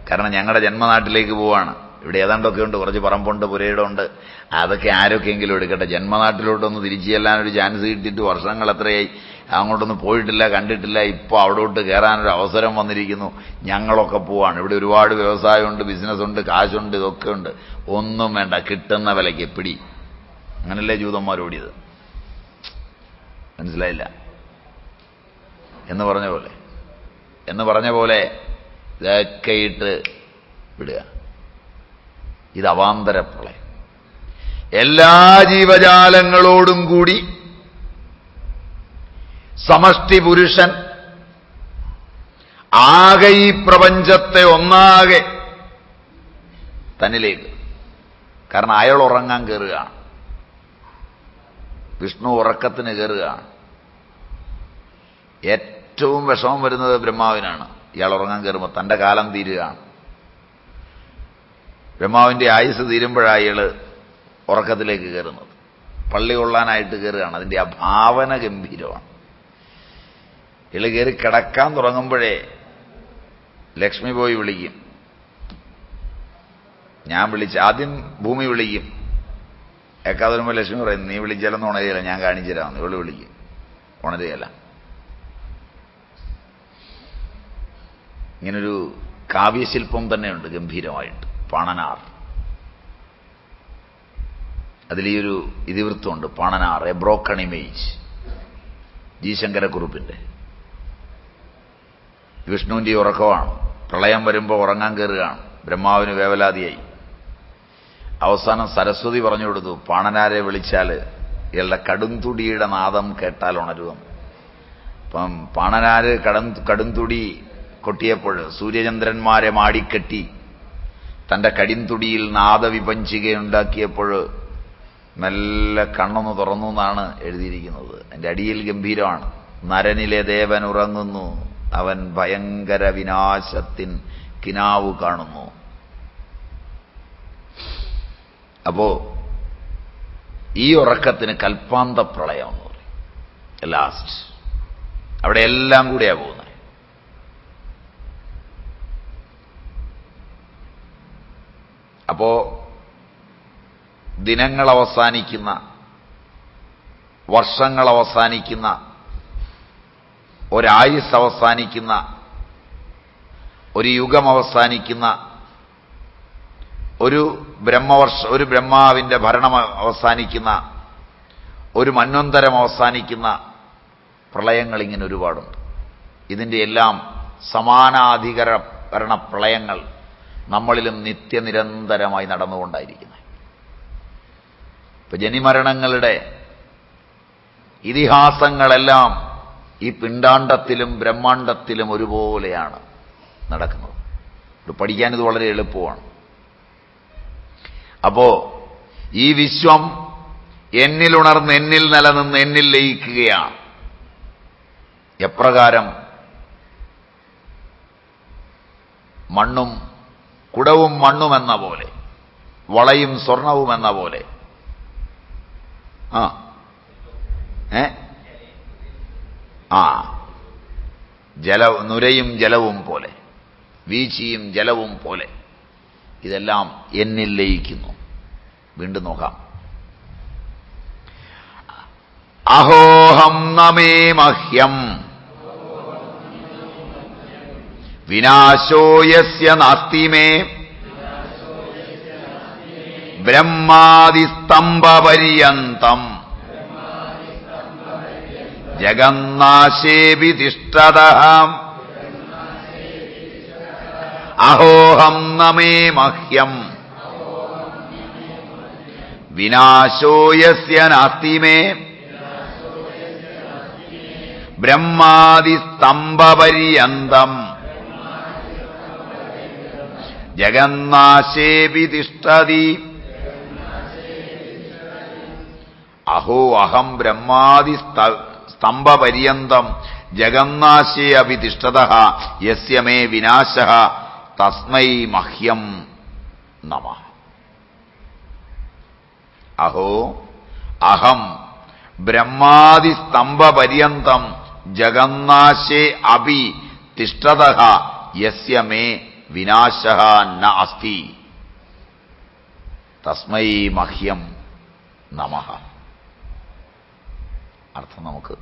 കാരണം ഞങ്ങളുടെ ജന്മനാട്ടിലേക്ക് പോവാണ്. ഇവിടെ ഏതാണ്ടൊക്കെ ഉണ്ട്, കുറച്ച് പറമ്പുണ്ട്, പുരയിടമുണ്ട്. അതൊക്കെ ആരൊക്കെയെങ്കിലും എടുക്കട്ടെ. ജന്മനാട്ടിലോട്ടൊന്ന് തിരിച്ചു ചെല്ലാനൊരു ചാൻസ് കിട്ടിയിട്ട് വർഷങ്ങൾ എത്രയായി. അങ്ങോട്ടൊന്നും പോയിട്ടില്ല, കണ്ടിട്ടില്ല. ഇപ്പോൾ അവിടോട്ട് കയറാനൊരു അവസരം വന്നിരിക്കുന്നു. ഞങ്ങളൊക്കെ പോവാണ്. ഇവിടെ ഒരുപാട് വ്യവസായമുണ്ട്, ബിസിനസ്സുണ്ട്, കാശുണ്ട്, ഇതൊക്കെ ഉണ്ട്. ഒന്നും വേണ്ട, കിട്ടുന്ന വിലയ്ക്ക് പിടി. അങ്ങനല്ലേ ജൂതന്മാർ ഓടിയത്? മനസ്സിലായില്ല? എന്ന് പറഞ്ഞ പോലെ ഇതൊക്കെ ഇട്ട് വിടുക. ഇത് അവാന്തര പ്രളയം. എല്ലാ ജീവജാലങ്ങളോടും കൂടി സമഷ്ടി പുരുഷൻ ആകെ ഈ പ്രപഞ്ചത്തെ ഒന്നാകെ തന്നിലേക്ക്. കാരണം അയാൾ ഉറങ്ങാൻ കയറുകയാണ്. വിഷ്ണു ഉറക്കത്തിന് കയറുകയാണ്. ഏറ്റവും വിഷമം വരുന്നത് ബ്രഹ്മാവിനാണ്. ഇയാൾ ഉറങ്ങാൻ കയറുമ്പോൾ തന്റെ കാലം തീരുകയാണ്. ബ്രഹ്മാവിന്റെ ആയുസ് തീരുമ്പോഴാണ് ഇയാൾ ഉറക്കത്തിലേക്ക് കയറുന്നത്. പള്ളി കൊള്ളാനായിട്ട് കയറുകയാണ്. അതിന്റെ ആ ഭാവന ഗംഭീരമാണ്. ഇയാൾ കയറി കിടക്കാൻ തുടങ്ങുമ്പോഴേ ലക്ഷ്മി പോയി വിളിക്കും. ഞാൻ ആദ്യം ഭൂമി വിളിക്കും. കേൾക്കാതെ വരുമ്പോൾ ലക്ഷ്മി പറയും, നീ വിളിച്ചാലൊന്നും ഉണരുകയില്ല, ഞാൻ കാണിച്ചു തരാമെന്ന്. ഇവള് വിളിക്കും, ഉണരുകയല്ല. ഇങ്ങനൊരു കാവ്യശില്പം തന്നെയുണ്ട് ഗംഭീരമായിട്ട്, പാണനാർ. അതിൽ ഈ ഒരു ഇതിവൃത്തമുണ്ട്, പാണനാർ, എ ബ്രോക്കൺ ഇമേജ്, ജി ശങ്കരക്കുറുപ്പിന്റെ. വിഷ്ണുവിന്റെ ഉറക്കമാണ്. പ്രളയം വരുമ്പോൾ ഉറങ്ങാൻ കയറുകയാണ്. ബ്രഹ്മാവിന് വേവലാതിയായി. അവസാനം സരസ്വതി പറഞ്ഞു കൊടുത്തു, പാണനാരെ വിളിച്ചാൽ ഇയാളുടെ കടുംതുടിയുടെ നാദം കേട്ടാൽ ഉണരുമെന്ന്. അപ്പം പാണനാര് കടുംതുടി കൊട്ടിയപ്പോൾ, സൂര്യചന്ദ്രന്മാരെ മാടിക്കെട്ടി തന്റെ കടിന്തുടിയിൽ നാദവിപഞ്ചികയുണ്ടാക്കിയപ്പോൾ മെല്ലെ കണ്ണൊന്ന് തുറന്നു എന്നാണ് എഴുതിയിരിക്കുന്നത്. അതിന്റെ അടിയിൽ ഗംഭീരമാണ്, നരനിലെ ദേവൻ ഉറങ്ങുന്നു, അവൻ ഭയങ്കര വിനാശത്തിൻ കിനാവു കാണുന്നു. അപ്പോ ഈ ഉറക്കത്തിന് കൽപ്പാന്ത പ്രളയം എന്ന് പറയും. ലാസ്റ്റ് അവിടെ എല്ലാം കൂടിയാ പോകുന്നത്. അപ്പോ ദിനങ്ങൾ അവസാനിക്കുന്ന, വർഷങ്ങൾ അവസാനിക്കുന്ന, ഒരായുസ് അവസാനിക്കുന്ന, ഒരു യുഗം അവസാനിക്കുന്ന, ഒരു ബ്രഹ്മാവിന്റെ ഭരണം അവസാനിക്കുന്ന, ഒരു മന്വന്തരം അവസാനിക്കുന്ന പ്രളയങ്ങൾ ഇങ്ങനെ ഒരുപാടുണ്ട്. ഇതിന്റെ എല്ലാം സമാനാധികരണ പ്രളയങ്ങൾ നമ്മളിലും നിത്യനിരന്തരമായി നടന്നുകൊണ്ടായിരിക്കുന്നത്. ഇപ്പൊ ജനിമരണങ്ങളുടെ ഇതിഹാസങ്ങളെല്ലാം ഈ പിണ്ടാണ്ടത്തിലും ബ്രഹ്മാണ്ടത്തിലും ഒരുപോലെയാണ് നടക്കുന്നത്. ഇത് പഠിക്കാൻ ഇത് വളരെ എളുപ്പമാണ്. അപ്പോ ഈ വിശ്വം എന്നിലുണർന്ന് എന്നിൽ നിലനിന്ന് എന്നിൽ ലയിക്കുകയാണ്. എപ്രകാരം മണ്ണും കുടവും മണ്ണുമെന്ന പോലെ, വളയും സ്വർണവുമെന്ന പോലെ, നുരയും ജലവും പോലെ, വീഴ്ചയും ജലവും പോലെ ഇതെല്ലാം എന്നിൽ ലയിക്കുന്നു. വീണ്ടും നോക്കാം. അഹോഹം നമേ മഹ്യം വിനാശോ യസ്യ നാസ്തി മേ ബ്രഹ്മാദിസ്തംഭപര്യന്തം ജഗന്നാശേപി തിഷ്ഠതഃ. അഹോഹം നമേ മഹ്യം വിനാശോ യസ്യ നാസ്തി മേ ബ്രഹ്മാദിസ്തംഭപര്യന്തം ജഗന്നാശേപി തിഷ്ഠതി. അഹോ അഹം ബ്രഹ്മാദി സ്തംഭപര്യന്തം ജഗന്നാശേ അപി തിഷ്ഠതഃ യസ്യ മേ വിനാശഃ തസ്മൈ മഹ്യം നമഃ. അഹോ അഹം ബ്രഹ്മാദി സ്തംഭപര്യന്തം ജഗന്നാശേ അപി തിഷ്ഠതഃ യസ്യ മേ വിനാശഃ ന അസ്തി തസ്മൈ മഹ്യം നമഃ. അർത്ഥം നമുക്ക്